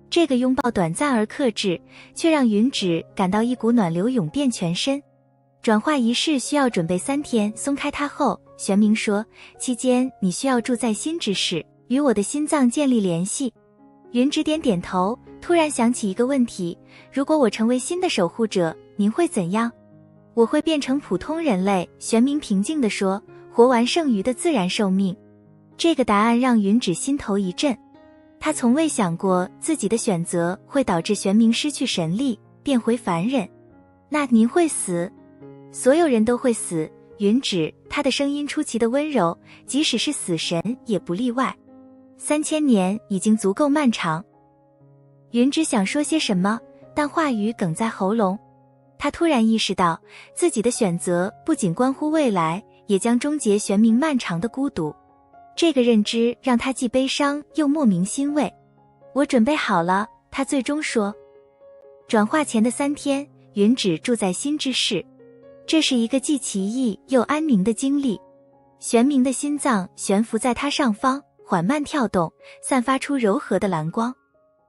这个拥抱短暂而克制，却让云芷感到一股暖流涌遍全身。转化仪式需要准备3天，松开他后，玄冥说，期间你需要住在新之室，与我的心脏建立联系。云芷点点头，突然想起一个问题，如果我成为新的守护者，您会怎样？我会变成普通人类，玄冥平静地说，活完剩余的自然寿命。这个答案让云芷心头一震，他从未想过自己的选择会导致玄冥失去神力，变回凡人。那您会死？所有人都会死。云芷，他的声音出奇的温柔，即使是死神也不例外。3000年已经足够漫长。云芷想说些什么，但话语哽在喉咙。他突然意识到，自己的选择不仅关乎未来，也将终结玄冥漫长的孤独。这个认知让他既悲伤又莫名欣慰。我准备好了，他最终说。转化前的3天，云芷住在新之室。这是一个既奇异又安宁的经历。玄冥的心脏悬浮在他上方，缓慢跳动，散发出柔和的蓝光。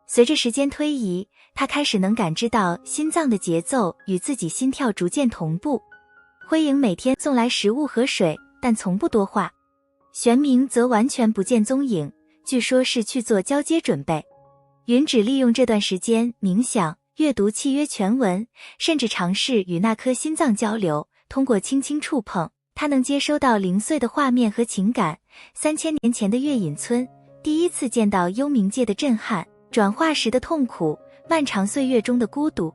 随着时间推移，他开始能感知到心脏的节奏与自己心跳逐渐同步。灰影每天送来食物和水，但从不多话。玄冥则完全不见踪影，据说是去做交接准备。云芷利用这段时间冥想，阅读契约全文，甚至尝试与那颗心脏交流。通过轻轻触碰，他能接收到零碎的画面和情感。3000年前的月隐村，第一次见到幽冥界的震撼，转化时的痛苦，漫长岁月中的孤独。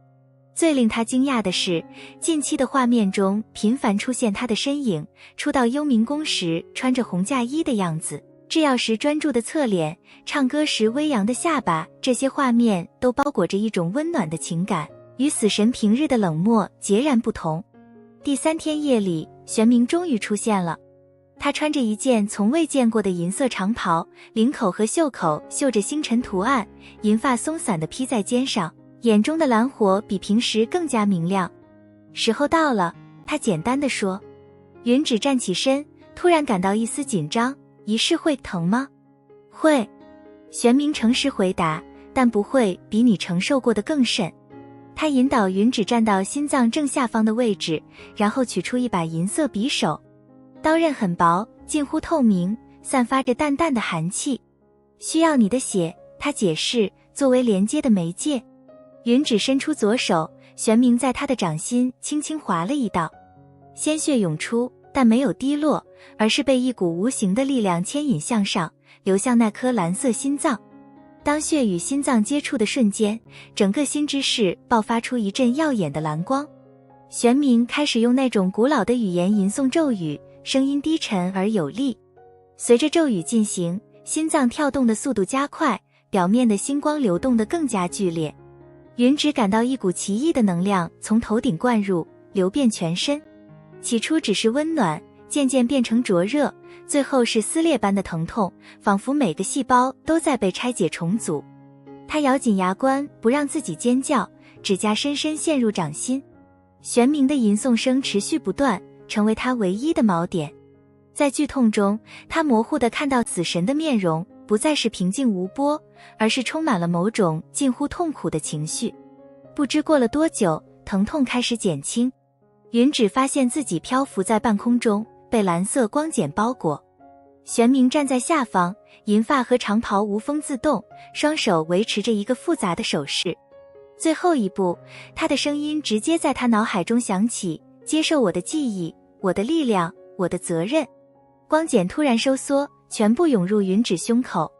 最令他惊讶的是，近期的画面中频繁出现他的身影，初到幽冥宫时穿着红嫁衣的样子，制药时专注的侧脸，唱歌时微扬的下巴，这些画面都包裹着一种温暖的情感，与死神平日的冷漠截然不同。第3天夜里，玄冥终于出现了。他穿着一件从未见过的银色长袍，领口和袖口绣着星辰图案，银发松散地披在肩上，眼中的蓝火比平时更加明亮。时候到了，他简单地说。云芷站起身，突然感到一丝紧张，仪式会疼吗？会，玄冥诚实回答，但不会比你承受过的更甚。他引导云芷站到心脏正下方的位置，然后取出一把银色匕首，刀刃很薄，近乎透明，散发着淡淡的寒气。需要你的血，他解释，作为连接的媒介。云芷伸出左手，玄冥在他的掌心轻轻划了一道，鲜血涌出，但没有滴落，而是被一股无形的力量牵引向上，流向那颗蓝色心脏。当血与心脏接触的瞬间，整个心之室爆发出一阵耀眼的蓝光。玄冥开始用那种古老的语言吟诵咒语，声音低沉而有力。随着咒语进行，心脏跳动的速度加快，表面的星光流动得更加剧烈。云芷感到一股奇异的能量从头顶灌入，流遍全身。起初只是温暖，渐渐变成灼热，最后是撕裂般的疼痛，仿佛每个细胞都在被拆解重组。他咬紧牙关，不让自己尖叫，指甲深深陷入掌心。玄冥的吟诵声持续不断，成为他唯一的锚点。在剧痛中，他模糊地看到死神的面容，不再是平静无波，而是充满了某种近乎痛苦的情绪。不知过了多久，疼痛开始减轻。云芷发现自己漂浮在半空中，被蓝色光茧包裹。玄冥站在下方，银发和长袍无风自动，双手维持着一个复杂的手势。最后一步，他的声音直接在他脑海中响起，接受我的记忆，我的力量，我的责任。光茧突然收缩，全部涌入云芷胸口。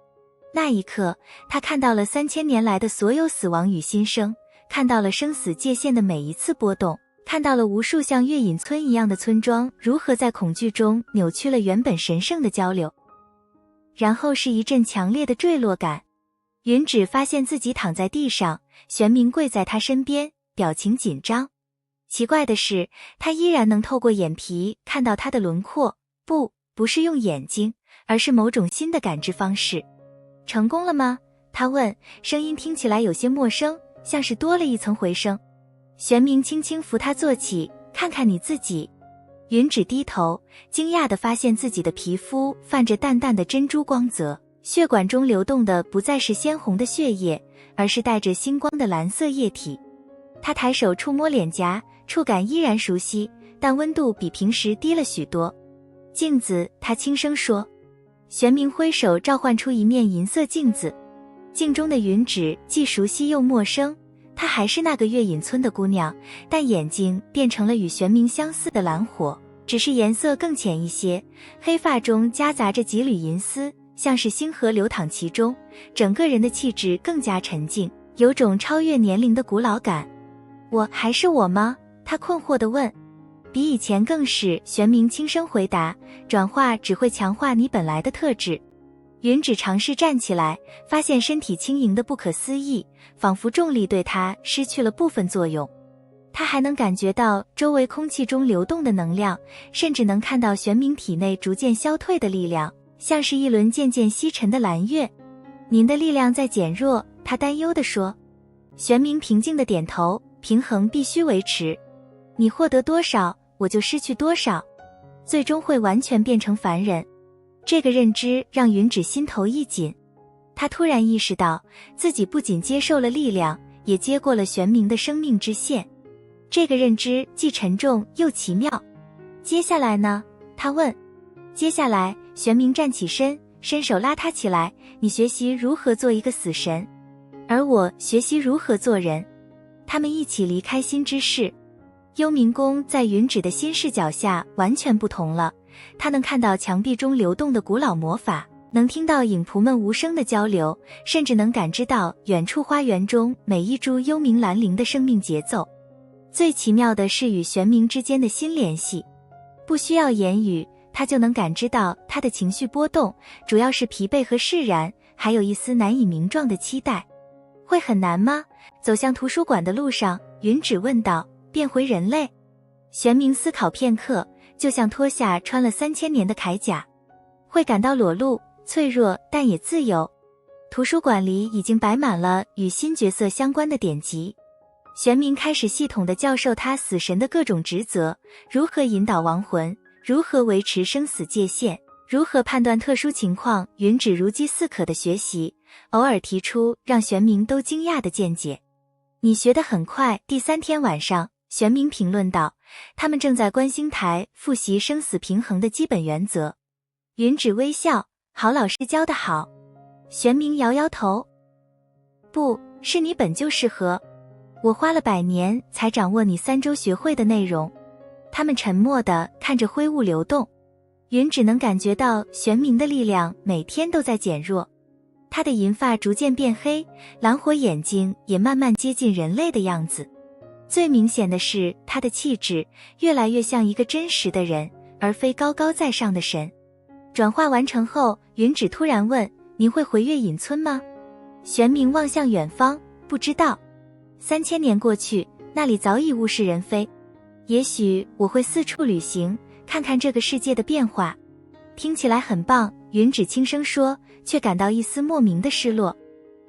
那一刻，他看到了3000年来的所有死亡与新生，看到了生死界限的每一次波动，看到了无数像月隐村一样的村庄如何在恐惧中扭曲了原本神圣的交流。然后是一阵强烈的坠落感，云芷发现自己躺在地上，玄冥跪在他身边，表情紧张。奇怪的是，他依然能透过眼皮看到他的轮廓，不是用眼睛，而是某种新的感知方式。成功了吗？他问，声音听起来有些陌生，像是多了一层回声。玄冥轻轻扶他坐起，看看你自己。云芷低头，惊讶地发现自己的皮肤泛着淡淡的珍珠光泽，血管中流动的不再是鲜红的血液，而是带着星光的蓝色液体。他抬手触摸脸颊，触感依然熟悉，但温度比平时低了许多。镜子，他轻声说。玄冥挥手召唤出一面银色镜子，镜中的云芷既熟悉又陌生。她还是那个月隐村的姑娘，但眼睛变成了与玄冥相似的蓝火，只是颜色更浅一些，黑发中夹杂着几缕银丝，像是星河流淌其中，整个人的气质更加沉静，有种超越年龄的古老感。我还是我吗？他困惑地问。比以前更是，玄冥轻声回答，转化只会强化你本来的特质。云芷尝试站起来，发现身体轻盈的不可思议，仿佛重力对他失去了部分作用。他还能感觉到周围空气中流动的能量，甚至能看到玄冥体内逐渐消退的力量，像是一轮渐渐西沉的蓝月。您的力量在减弱，他担忧地说。玄冥平静地点头，平衡必须维持。你获得多少，我就失去多少，最终会完全变成凡人。这个认知让云芷心头一紧，她突然意识到自己不仅接受了力量，也接过了玄冥的生命之线。这个认知既沉重又奇妙。接下来呢？她问。接下来，玄冥站起身，伸手拉她起来，你学习如何做一个死神，而我学习如何做人。他们一起离开心之室。幽冥宫在云芷的新视角下完全不同了，他能看到墙壁中流动的古老魔法，能听到影仆们无声的交流，甚至能感知到远处花园中每一株幽冥兰灵的生命节奏。最奇妙的是与玄冥之间的新联系，不需要言语，他就能感知到他的情绪波动，主要是疲惫和释然，还有一丝难以名状的期待。会很难吗？走向图书馆的路上，云芷问道。变回人类？玄冥思考片刻，就像脱下穿了3000年的铠甲，会感到裸露、脆弱，但也自由。图书馆里已经摆满了与新角色相关的典籍，玄冥开始系统地教授他死神的各种职责，如何引导亡魂，如何维持生死界限，如何判断特殊情况。云芷如饥似渴地学习，偶尔提出让玄冥都惊讶的见解。你学得很快。第3天晚上，玄冥评论道，他们正在观星台复习生死平衡的基本原则。云芷微笑，好老师教得好。玄冥摇摇头，不是你本就适合，我花了100年才掌握你3周学会的内容。他们沉默地看着灰雾流动，云芷能感觉到玄冥的力量每天都在减弱，他的银发逐渐变黑，蓝火眼睛也慢慢接近人类的样子。最明显的是，他的气质越来越像一个真实的人，而非高高在上的神。转化完成后，云芷突然问，您会回月隐村吗？玄冥望向远方，不知道。3000年过去，那里早已物是人非。也许我会四处旅行，看看这个世界的变化。听起来很棒，云芷轻声说，却感到一丝莫名的失落。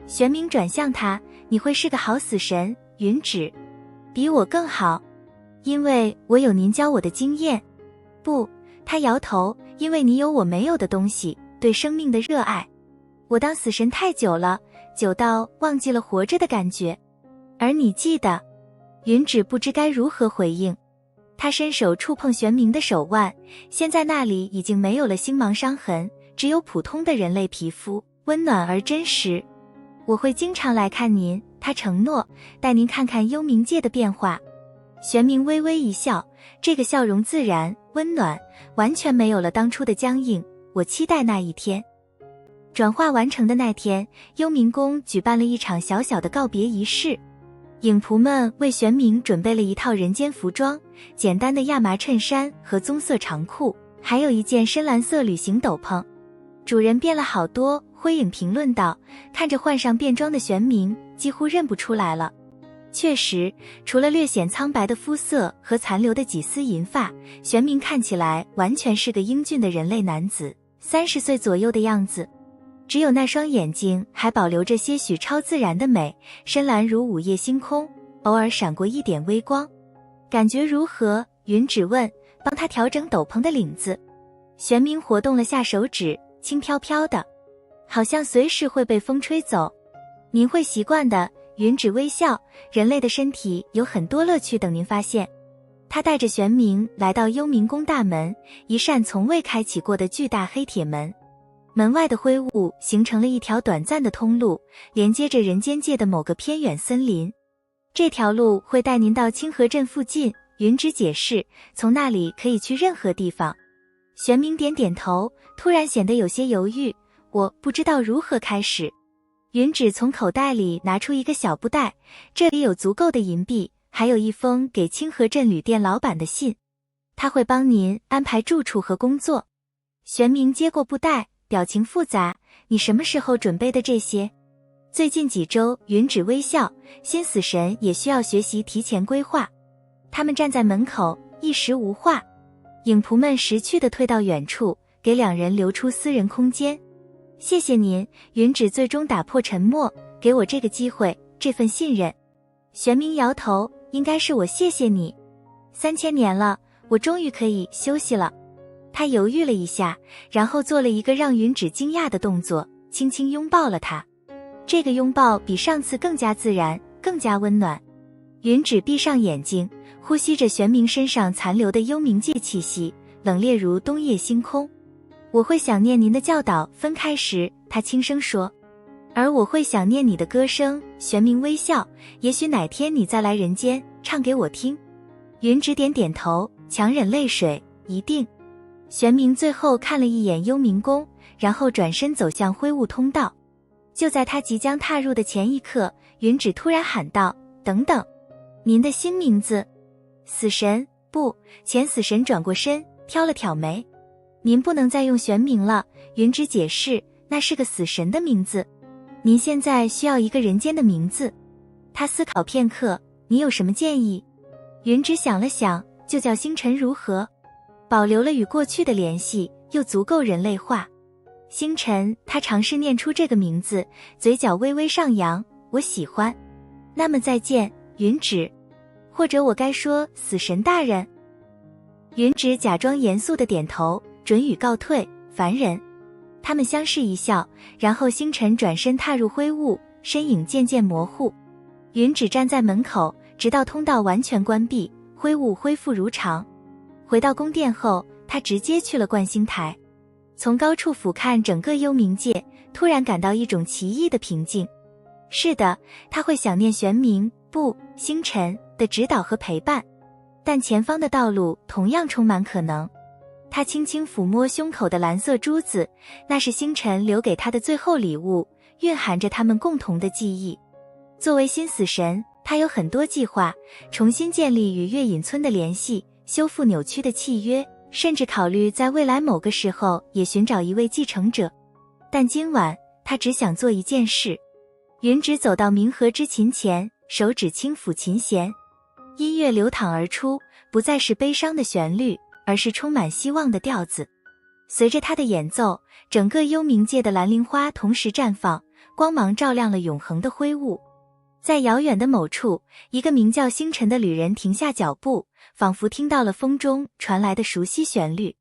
玄冥转向他，你会是个好死神，云芷。比我更好，因为我有您教我的经验。不，他摇头，因为你有我没有的东西，对生命的热爱。我当死神太久了，久到忘记了活着的感觉。而你记得。云芷不知该如何回应。他伸手触碰玄冥的手腕，现在那里已经没有了星芒伤痕，只有普通的人类皮肤，温暖而真实。我会经常来看您，他承诺，带您看看幽冥界的变化。玄冥微微一笑，这个笑容自然温暖，完全没有了当初的僵硬。我期待那一天。转化完成的那天，幽冥宫举办了一场小小的告别仪式。影仆们为玄冥准备了一套人间服装，简单的亚麻衬衫和棕色长裤，还有一件深蓝色旅行斗篷。主人变了好多，灰影评论道，看着换上便装的玄冥，几乎认不出来了。确实，除了略显苍白的肤色和残留的几丝银发，玄冥看起来完全是个英俊的人类男子，30岁左右的样子。只有那双眼睛还保留着些许超自然的美，深蓝如午夜星空，偶尔闪过一点微光。感觉如何？云芷问，帮他调整斗篷的领子。玄冥活动了下手指，轻飘飘的，好像随时会被风吹走。您会习惯的，云芷微笑，人类的身体有很多乐趣等您发现。他带着玄冥来到幽冥宫大门，一扇从未开启过的巨大黑铁门。门外的灰雾形成了一条短暂的通路，连接着人间界的某个偏远森林。这条路会带您到清河镇附近，云芷解释，从那里可以去任何地方。玄冥点点头，突然显得有些犹豫，我不知道如何开始。云芷从口袋里拿出一个小布袋，这里有足够的银币，还有一封给清河镇旅店老板的信，他会帮您安排住处和工作。玄冥接过布袋，表情复杂，你什么时候准备的这些？最近几周，云芷微笑，新死神也需要学习提前规划。他们站在门口，一时无话。影仆们识趣地退到远处，给2人留出私人空间。谢谢您，云芷最终打破沉默，给我这个机会，这份信任。玄冥摇头，应该是我谢谢你。3000年了，我终于可以休息了。他犹豫了一下，然后做了一个让云芷惊讶的动作，轻轻拥抱了他。这个拥抱比上次更加自然，更加温暖。云芷闭上眼睛，呼吸着玄冥身上残留的幽冥界气息，冷冽如冬夜星空。我会想念您的教导，分开时，他轻声说。而我会想念你的歌声，玄冥微笑，也许哪天你再来人间，唱给我听。云芷点点头，强忍泪水，一定。玄冥最后看了一眼幽冥宫，然后转身走向灰雾通道。就在他即将踏入的前一刻，云芷突然喊道，等等，您的新名字？死神？不，前死神转过身，挑了挑眉。您不能再用玄冥了，云芷解释，那是个死神的名字。您现在需要一个人间的名字。他思考片刻，你有什么建议？云芷想了想，就叫星辰如何？保留了与过去的联系，又足够人类化。星辰，他尝试念出这个名字，嘴角微微上扬，我喜欢。那么再见，云芷，或者我该说死神大人。云芷假装严肃地点头，准予告退。凡人。他们相视一笑，然后星辰转身踏入灰雾，身影渐渐模糊。云芷站在门口，直到通道完全关闭，灰雾恢复如常。回到宫殿后，他直接去了观星台。从高处俯瞰整个幽冥界，突然感到一种奇异的平静。是的，他会想念玄冥，不，星辰的指导和陪伴，但前方的道路同样充满可能。他轻轻抚摸胸口的蓝色珠子，那是星辰留给他的最后礼物，蕴含着他们共同的记忆。作为新死神，他有很多计划，重新建立与月隐村的联系，修复扭曲的契约，甚至考虑在未来某个时候也寻找一位继承者。但今晚，他只想做一件事。云芷走到冥河之琴前，手指轻抚琴弦，音乐流淌而出，不再是悲伤的旋律，而是充满希望的调子。随着他的演奏，整个幽冥界的蓝铃花同时绽放，光芒照亮了永恒的灰雾。在遥远的某处，一个名叫星辰的旅人停下脚步，仿佛听到了风中传来的熟悉旋律。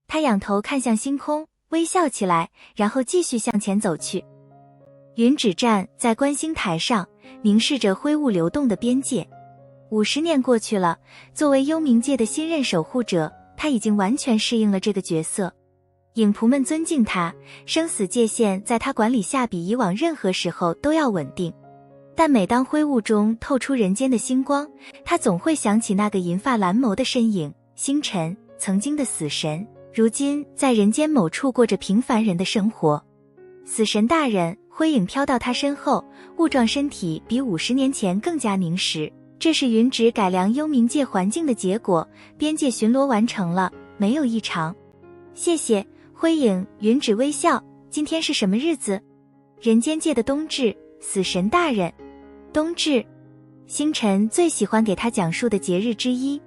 他仰头看向星空，微笑起来，然后继续向前走去。云芷站在观星台上，凝视着灰雾流动的边界。50年过去了，作为幽冥界的新任守护者，他已经完全适应了这个角色。影仆们尊敬他，生死界限在他管理下比以往任何时候都要稳定。但每当灰雾中透出人间的星光，他总会想起那个银发蓝眸的身影，星辰，曾经的死神，如今在人间某处过着平凡人的生活。死神大人，灰影飘到他身后，雾状身体比50年前更加凝实。这是云芷改良幽冥界环境的结果，边界巡逻完成了，没有异常。谢谢，灰影。云芷微笑。今天是什么日子？人间界的冬至，死神大人。冬至，星辰最喜欢给他讲述的节日之一。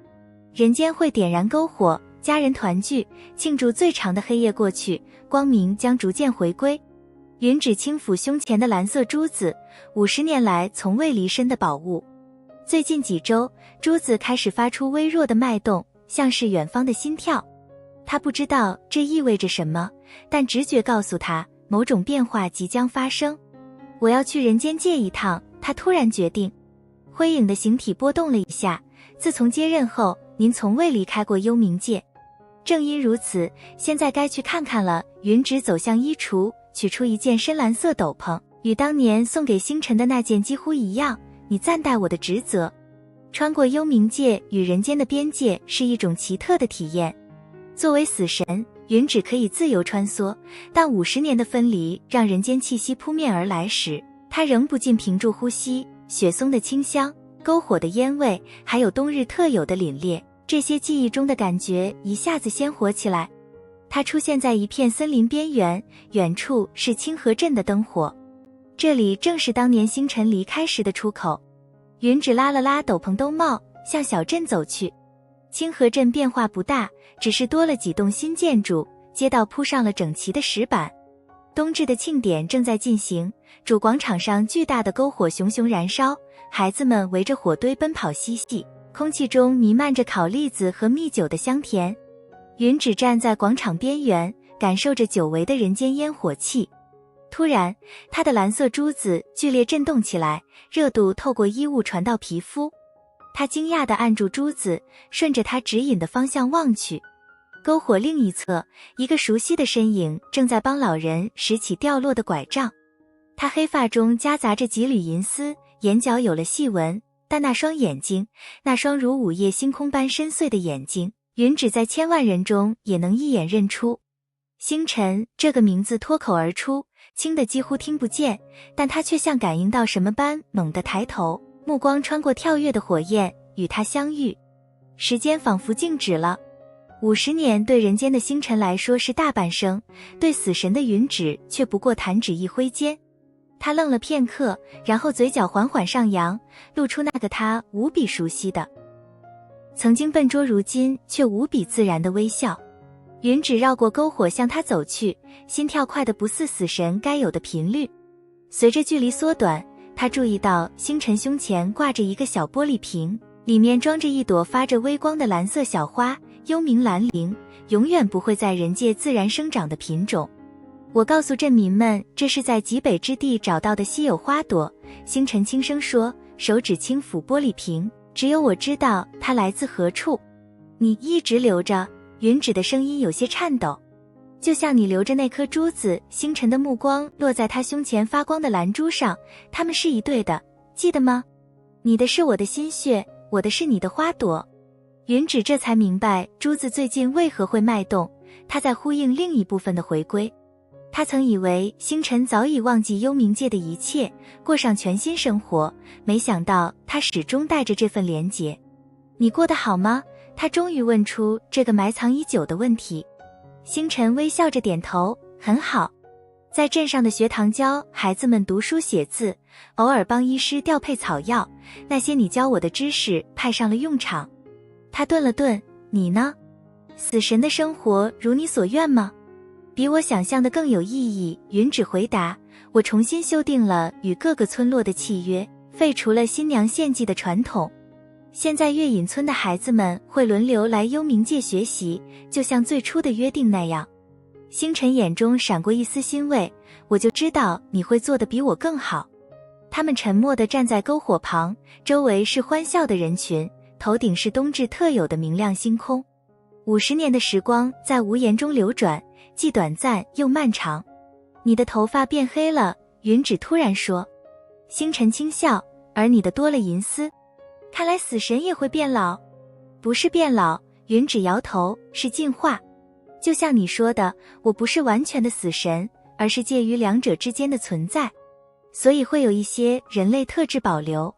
人间会点燃篝火，家人团聚，庆祝最长的黑夜过去，光明将逐渐回归。云芷轻抚胸前的蓝色珠子，50年来从未离身的宝物。最近几周，珠子开始发出微弱的脉动，像是远方的心跳。他不知道这意味着什么，但直觉告诉他，某种变化即将发生。我要去人间界一趟，他突然决定。灰影的形体波动了一下，自从接任后，您从未离开过幽冥界。正因如此，现在该去看看了。云芷走向衣橱，取出一件深蓝色斗篷，与当年送给星辰的那件几乎一样。你暂代我的职责。穿过幽冥界与人间的边界是一种奇特的体验。作为死神，云芷可以自由穿梭，但50年的分离让人间气息扑面而来时，他仍不禁屏住呼吸。雪松的清香，篝火的烟味，还有冬日特有的凛冽，这些记忆中的感觉一下子鲜活起来。他出现在一片森林边缘，远处是清河镇的灯火。这里正是当年星辰离开时的出口。云芷拉了拉斗篷兜帽，向小镇走去。清河镇变化不大，只是多了几栋新建筑，街道铺上了整齐的石板。冬至的庆典正在进行，主广场上巨大的篝火熊熊燃烧，孩子们围着火堆奔跑嬉戏，空气中弥漫着烤栗子和蜜酒的香甜。云芷站在广场边缘，感受着久违的人间烟火气。突然，他的蓝色珠子剧烈震动起来，热度透过衣物传到皮肤。他惊讶地按住珠子，顺着它指引的方向望去。篝火另一侧，一个熟悉的身影正在帮老人拾起掉落的拐杖。他黑发中夹杂着几缕银丝，眼角有了细纹，但那双眼睛，那双如午夜星空般深邃的眼睛，云芷在千万人中也能一眼认出。星辰这个名字脱口而出，轻得几乎听不见，但他却像感应到什么般猛地抬头，目光穿过跳跃的火焰，与他相遇。时间仿佛静止了。50年对人间的星辰来说是大半生，对死神的云芷却不过弹指一挥间。他愣了片刻，然后嘴角缓缓上扬，露出那个他无比熟悉的，曾经笨拙如今却无比自然的微笑。云芷绕过篝火向他走去，心跳快得不似死神该有的频率。随着距离缩短，他注意到星辰胸前挂着一个小玻璃瓶，里面装着一朵发着微光的蓝色小花，幽冥蓝灵，永远不会在人界自然生长的品种。我告诉镇民们，这是在极北之地找到的稀有花朵。星辰轻声说，手指轻抚玻璃瓶，只有我知道它来自何处。你一直留着，云芷的声音有些颤抖。就像你留着那颗珠子。星辰的目光落在他胸前发光的蓝珠上，它们是一对的，记得吗？你的是我的心血，我的是你的花朵。云芷这才明白珠子最近为何会脉动，它在呼应另一部分的回归。他曾以为星辰早已忘记幽冥界的一切，过上全新生活，没想到他始终带着这份连结。你过得好吗？他终于问出这个埋藏已久的问题。星辰微笑着点头，很好。在镇上的学堂教孩子们读书写字，偶尔帮医师调配草药，那些你教我的知识派上了用场。他顿了顿，你呢？死神的生活如你所愿吗？比我想象的更有意义，云芷回答，我重新修订了与各个村落的契约，废除了新娘献祭的传统。现在月隐村的孩子们会轮流来幽冥界学习，就像最初的约定那样。星辰眼中闪过一丝欣慰，我就知道你会做得比我更好。他们沉默地站在篝火旁，周围是欢笑的人群，头顶是冬至特有的明亮星空。50年的时光在无言中流转，既短暂又漫长。你的头发变黑了，云芷突然说。星辰轻笑，而你的多了银丝。看来死神也会变老。不是变老，云芷摇头，是进化。就像你说的，我不是完全的死神，而是介于两者之间的存在，所以会有一些人类特质保留。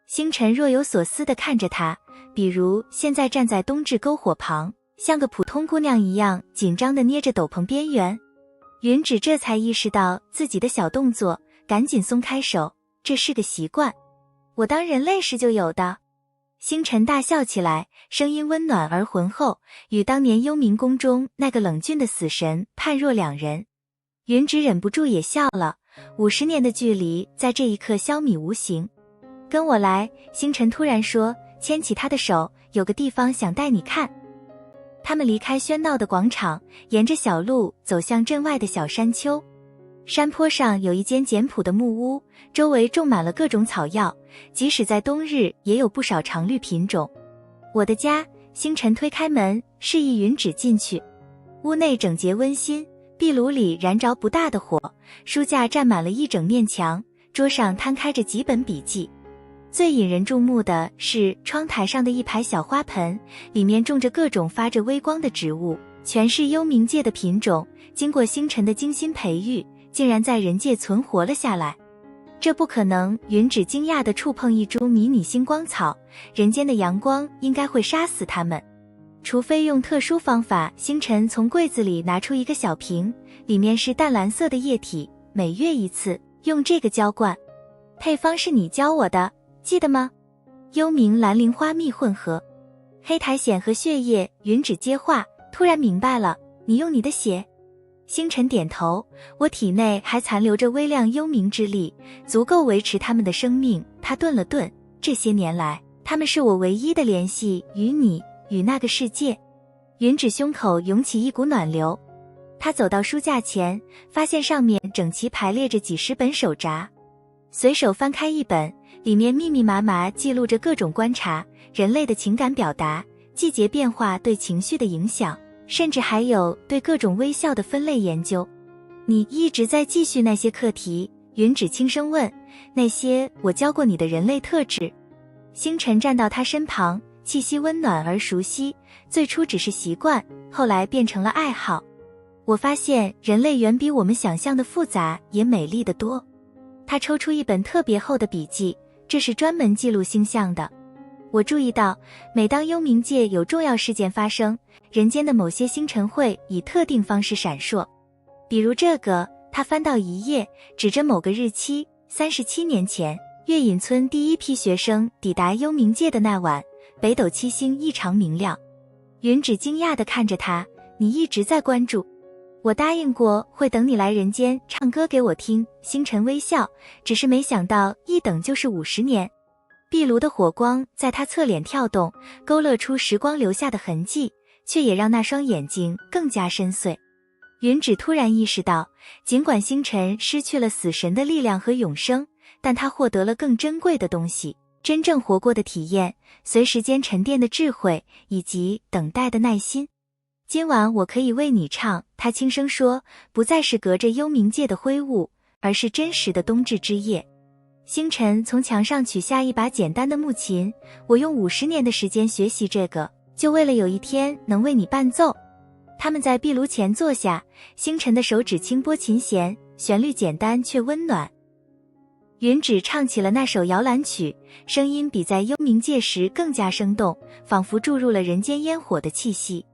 星辰若有所思地看着他，比如现在站在冬至篝火旁，像个普通姑娘一样紧张地捏着斗篷边缘。云芷这才意识到自己的小动作，赶紧松开手，这是个习惯，我当人类时就有的。星辰大笑起来，声音温暖而浑厚，与当年幽冥宫中那个冷峻的死神判若两人。云芷忍不住也笑了，50年的距离在这一刻消弭无形。跟我来，星辰突然说，牵起他的手，有个地方想带你看。他们离开喧闹的广场，沿着小路走向镇外的小山丘。山坡上有一间简朴的木屋，周围种满了各种草药，即使在冬日也有不少常绿品种。我的家，星辰推开门，示意云芷进去。屋内整洁温馨，壁炉里燃着不大的火，书架占满了一整面墙，桌上摊开着几本笔记。最引人注目的是窗台上的一排小花盆，里面种着各种发着微光的植物，全是幽冥界的品种，经过星辰的精心培育，竟然在人界存活了下来。这不可能，云芷惊讶地触碰一株迷你星光草，人间的阳光应该会杀死它们，除非用特殊方法。星辰从柜子里拿出一个小瓶，里面是淡蓝色的液体，每月一次，用这个浇灌。配方是你教我的，记得吗？幽冥蓝灵花蜜混合，黑苔藓和血液。云芷接话，突然明白了，你用你的血。星辰点头，我体内还残留着微量幽冥之力，足够维持他们的生命。他顿了顿，这些年来，他们是我唯一的联系，与你，与那个世界。云芷胸口涌起一股暖流，他走到书架前，发现上面整齐排列着几十本手札，随手翻开一本，里面密密麻麻记录着各种观察，人类的情感表达，季节变化对情绪的影响，甚至还有对各种微笑的分类研究。你一直在继续那些课题？云芷轻声问。那些我教过你的人类特质。星辰站到他身旁，气息温暖而熟悉，最初只是习惯，后来变成了爱好。我发现人类远比我们想象的复杂，也美丽得多。他抽出一本特别厚的笔记，这是专门记录星象的。我注意到，每当幽冥界有重要事件发生，人间的某些星辰会以特定方式闪烁。比如这个，他翻到一页，指着某个日期，37年前，月隐村第一批学生抵达幽冥界的那晚，北斗七星异常明亮。云芷惊讶地看着他，你一直在关注。我答应过会等你来人间唱歌给我听。星辰微笑，只是没想到一等就是50年。壁炉的火光在他侧脸跳动，勾勒出时光留下的痕迹，却也让那双眼睛更加深邃。云芷突然意识到，尽管星辰失去了死神的力量和永生，但他获得了更珍贵的东西，真正活过的体验，随时间沉淀的智慧，以及等待的耐心。今晚我可以为你唱，他轻声说，不再是隔着幽冥界的灰雾，而是真实的冬至之夜。星辰从墙上取下一把简单的木琴，我用50年的时间学习这个，就为了有一天能为你伴奏。他们在壁炉前坐下，星辰的手指轻拨琴弦，旋律简单却温暖。云芷唱起了那首摇篮曲，声音比在幽冥界时更加生动，仿佛注入了人间烟火的气息。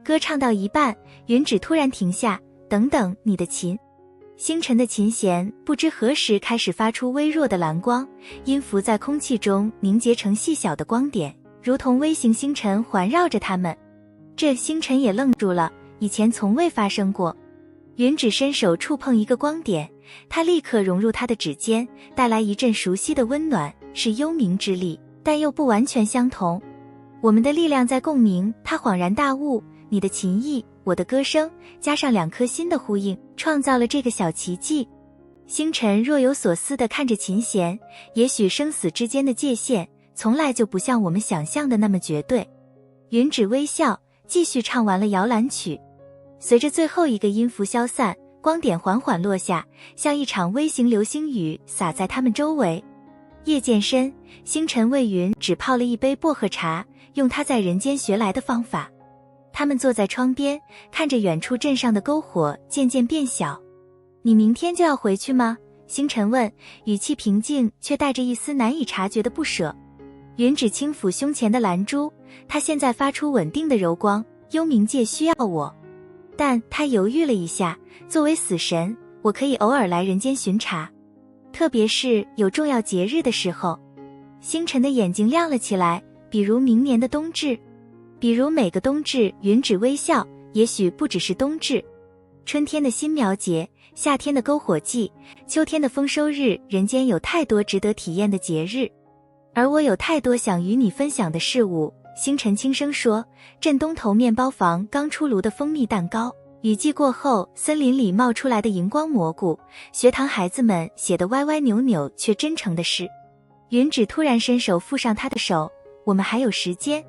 歌唱到一半，云芷突然停下，等等，你的琴。星辰的琴弦不知何时开始发出微弱的蓝光，音符在空气中凝结成细小的光点，如同微型星辰环绕着它们。这星辰也愣住了，以前从未发生过。云芷伸手触碰一个光点，它立刻融入他的指尖，带来一阵熟悉的温暖，是幽冥之力，但又不完全相同。我们的力量在共鸣，他恍然大悟，你的琴艺，我的歌声，加上2颗心的呼应，创造了这个小奇迹。星辰若有所思地看着琴弦，也许生死之间的界限，从来就不像我们想象的那么绝对。云芷微笑，继续唱完了摇篮曲。随着最后一个音符消散，光点缓缓落下，像一场微型流星雨洒在他们周围。夜渐深，星辰为云芷泡了一杯薄荷茶，用他在人间学来的方法。他们坐在窗边，看着远处镇上的篝火渐渐变小。你明天就要回去吗？星辰问，语气平静，却带着一丝难以察觉的不舍。云芷轻抚胸前的蓝珠，它现在发出稳定的柔光，幽冥界需要我。但他犹豫了一下，作为死神，我可以偶尔来人间巡查，特别是有重要节日的时候。星辰的眼睛亮了起来，比如明年的冬至，比如每个冬至。云芷微笑，也许不只是冬至，春天的新苗节，夏天的篝火季，秋天的丰收日，人间有太多值得体验的节日，而我有太多想与你分享的事物。星辰轻声说，镇东头面包房刚出炉的蜂蜜蛋糕，雨季过后森林里冒出来的荧光蘑菇，学堂孩子们写的歪歪扭扭却真诚的诗。云芷突然伸手附上他的手，我们还有时间，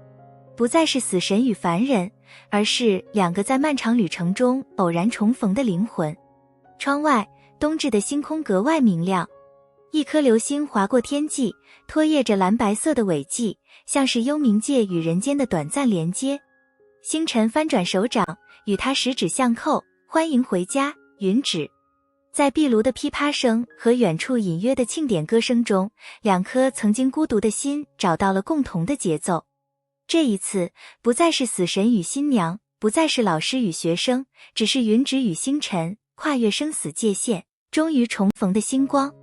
不再是死神与凡人，而是2个在漫长旅程中偶然重逢的灵魂。窗外，冬至的星空格外明亮，一颗流星划过天际，拖曳着蓝白色的尾迹，像是幽冥界与人间的短暂连接。星辰翻转手掌，与他十指相扣，欢迎回家，云芷。在壁炉的噼啪声和远处隐约的庆典歌声中，2颗曾经孤独的心找到了共同的节奏。这一次，不再是死神与新娘，不再是老师与学生，只是云芷与星辰，跨越生死界限，终于重逢的星光。